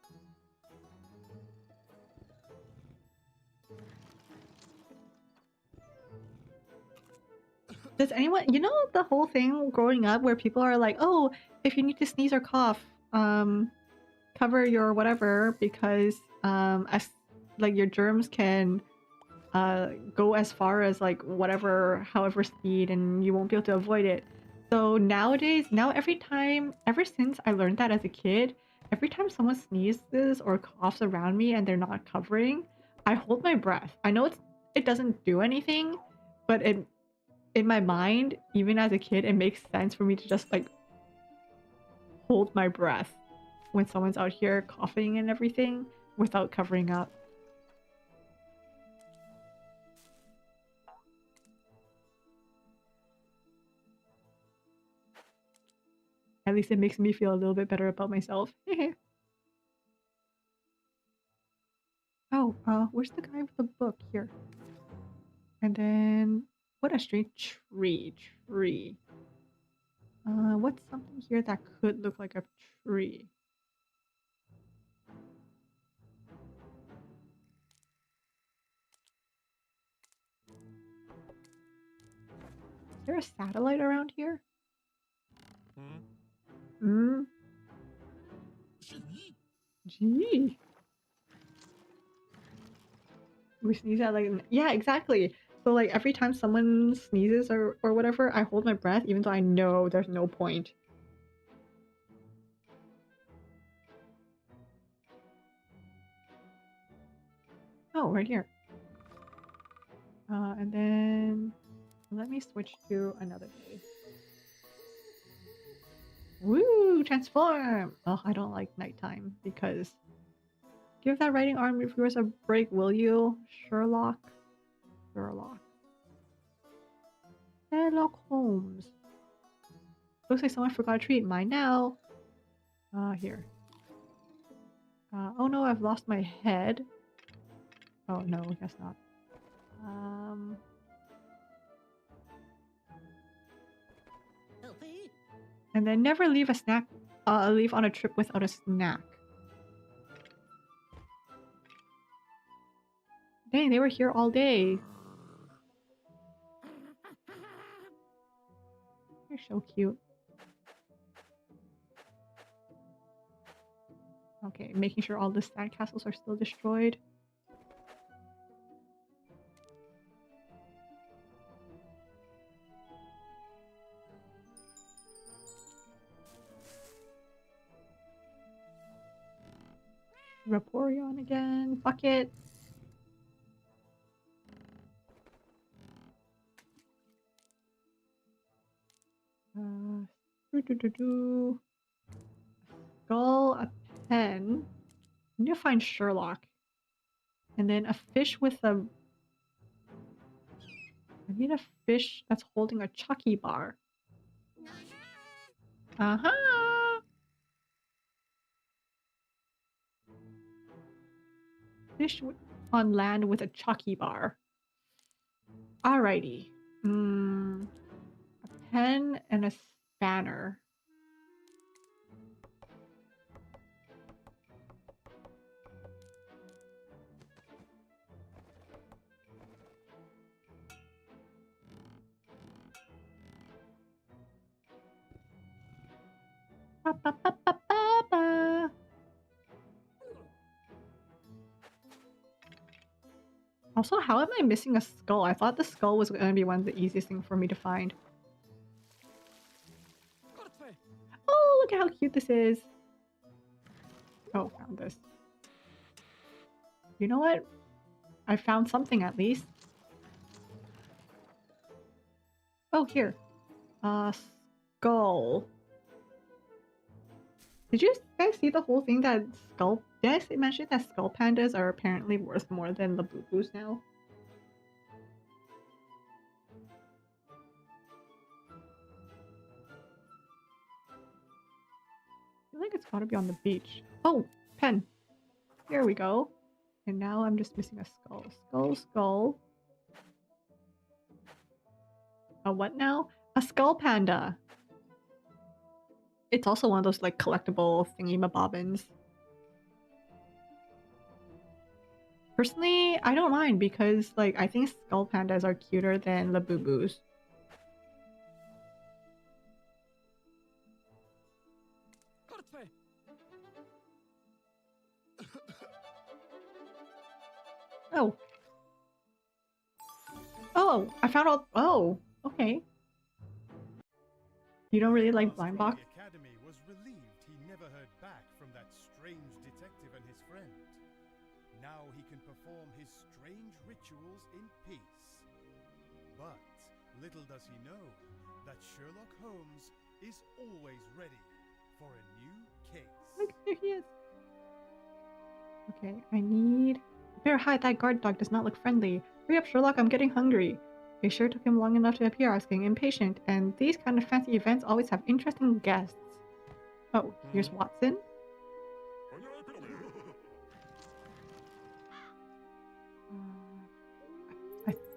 Does anyone, you know, the whole thing growing up where people are like, oh, if you need to sneeze or cough, cover your whatever because as like your germs can go as far as like whatever, however speed, and you won't be able to avoid it. So nowadays, ever since I learned that as a kid, every time someone sneezes or coughs around me and they're not covering, I hold my breath. I know it doesn't do anything, but in my mind, even as a kid, it makes sense for me to just like hold my breath when someone's out here coughing and everything without covering up. At least it makes me feel a little bit better about myself. Oh, where's the guy with the book? Here. And then, what a strange tree. What's something here that could look like a tree? Is there a satellite around here? Gee. We sneeze at like... Yeah, exactly. So like every time someone sneezes or whatever, I hold my breath even though I know there's no point. Oh, right here. And then let me switch to another day. Woo! Transform! Oh, I don't like nighttime because... Give that writing arm of yours a break, will you? Sherlock. Sherlock. Sherlock Holmes. Looks like someone forgot a treat. Mine now. Here. Oh no, I've lost my head. Oh no, I guess not. And then never leave a snack. Leave on a trip without a snack. Dang, they were here all day. You're so cute. Okay, making sure all the sandcastles are still destroyed. Vaporeon again. Fuck it. Skull, a pen. I need to find Sherlock. And then a fish with a... I need a fish that's holding a Chucky bar. Uh-huh! Fish on land with a Chucky bar. Alrighty. A pen and a spanner. Ba, ba, ba, ba, ba, ba. Also, how am I missing a skull? I thought the skull was going to be one of the easiest things for me to find. Oh, look at how cute this is. Oh, found this. You know what? I found something at least. Oh, here. Skull. Did you guys see the whole thing that skull... Did I mention that skull pandas are apparently worth more than the boo-boos now? I feel like it's gotta be on the beach. Oh, pen. Here we go. And now I'm just missing a skull. Skull, skull. A what now? A skull panda. It's also one of those like collectible thingy-mabobbins. Personally, I don't mind because like I think skull pandas are cuter than the boo-boos. Oh. Oh, I found all... Oh, okay. You don't really like blind box? The Academy was relieved he never heard back from that strange detective and his friend. Now he can perform his strange rituals in peace. But little does he know that Sherlock Holmes is always ready for a new case. Look, there he is. Okay, I need... Better hide, that guard dog does not look friendly. Hurry up, Sherlock, I'm getting hungry. It sure took him long enough to appear. I was getting impatient, and these kind of fancy events always have interesting guests. Oh, here's Watson.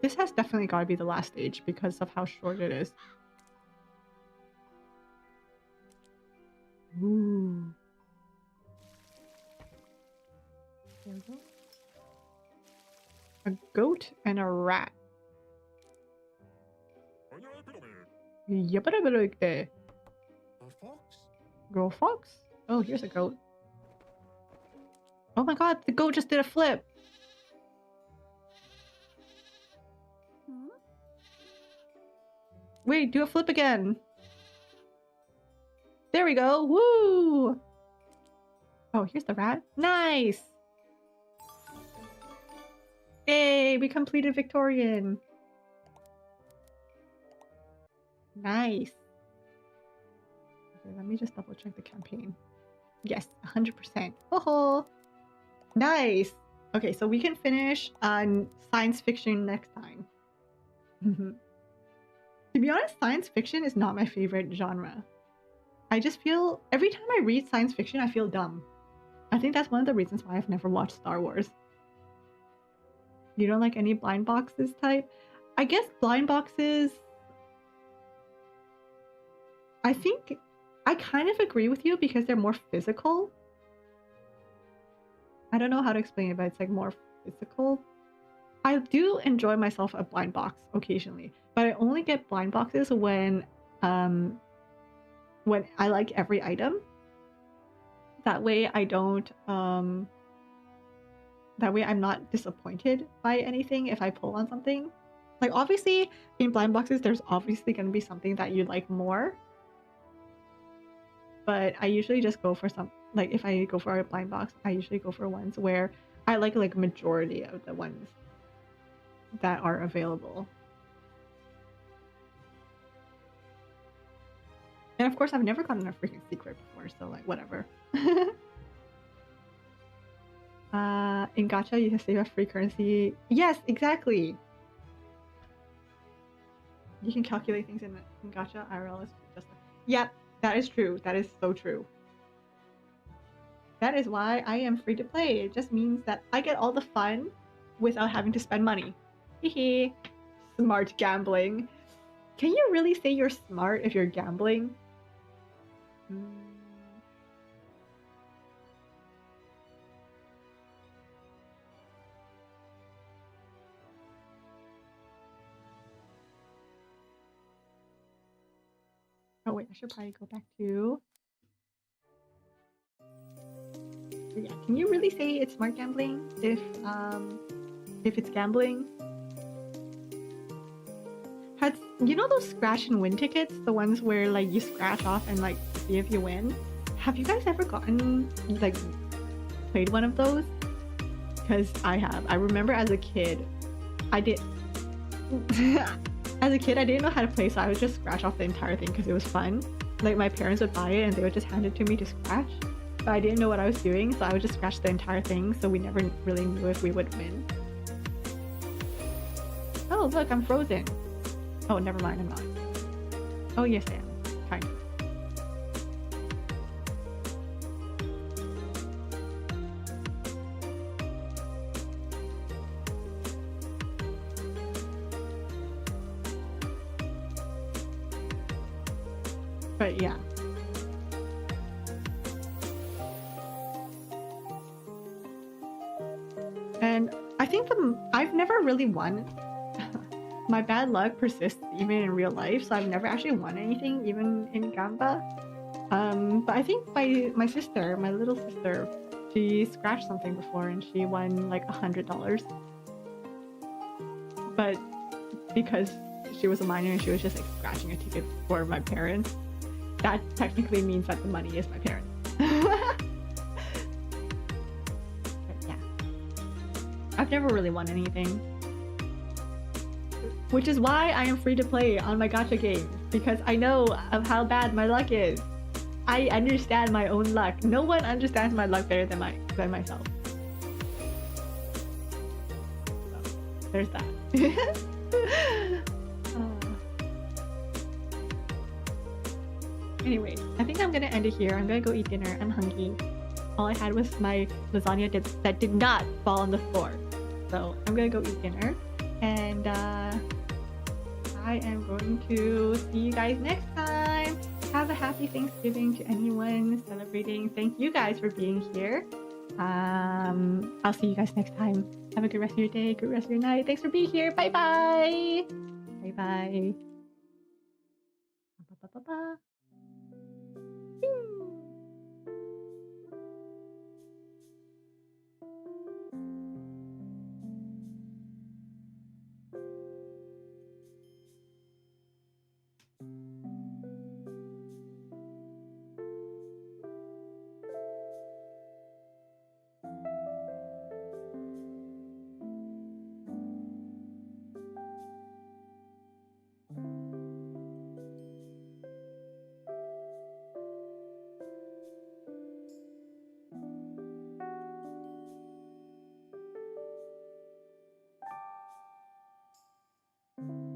This has definitely got to be the last stage because of how short it is. Ooh. There we go. A goat and a rat. Yappening. Go fox? Oh, here's a goat. Oh my god, the goat just did a flip! Wait, do a flip again! There we go! Woo! Oh, here's the rat. Nice! Yay, we completed Victorian! Nice. Okay, let me just double check the campaign. Yes, 100%. Oh, nice. Okay, so we can finish on science fiction next time. To be honest, science fiction is not my favorite genre. I just feel every time I read science fiction, I feel dumb. I think that's one of the reasons why I've never watched Star Wars. You don't like any blind boxes type? I guess blind boxes. I think I kind of agree with you because they're more physical. I don't know how to explain it, but it's like more physical. I do enjoy myself a blind box occasionally, but I only get blind boxes when I like every item. That way I don't that way I'm not disappointed by anything if I pull on something. Like obviously in blind boxes there's obviously going to be something that you like more. But I usually just go for some, like if I go for a blind box, I usually go for ones where I like majority of the ones that are available. And of course, I've never gotten a freaking secret before, so like whatever. In gacha, you can save a free currency. Yes, exactly. You can calculate things in gacha. IRL is just. Yep, that is true. That is so true. That is why I am free to play. It just means that I get all the fun without having to spend money. Hehe. Smart gambling. Can you really say you're smart if you're gambling? Oh wait, I should probably go back to... Yeah, can you really say it's smart gambling if it's gambling? You know those scratch and win tickets? The ones where like you scratch off and like see if you win? Have you guys ever gotten like played one of those? Because I have. I remember as a kid, I did. As a kid, I didn't know how to play, so I would just scratch off the entire thing because it was fun. Like my parents would buy it and they would just hand it to me to scratch. But I didn't know what I was doing, so I would just scratch the entire thing, so we never really knew if we would win. Oh, look, I'm frozen. Oh, never mind, I'm not. Oh, yes, I am. Kind of. But yeah. And I think I've never really won. My bad luck persists even in real life, so I've never actually won anything, even in Gamba. But I think my sister, my little sister, she scratched something before and she won like $100. But because she was a minor and she was just like scratching a ticket for my parents, that technically means that the money is my parents. Yeah. I've never really won anything. Which is why I am free to play on my gacha games, because I know of how bad my luck is. I understand my own luck. No one understands my luck better than myself. So, there's that. Anyway, I think I'm gonna end it here. I'm gonna go eat dinner. I'm hungry. All I had was my lasagna that did not fall on the floor. So I'm gonna go eat dinner. And I am going to see you guys next time. Have a happy Thanksgiving to anyone celebrating. Thank you guys for being here. I'll see you guys next time. Have a good rest of your day, good rest of your night. Thanks for being here. Bye bye. Bye bye. Ba, ba, ba, ba. Yeah?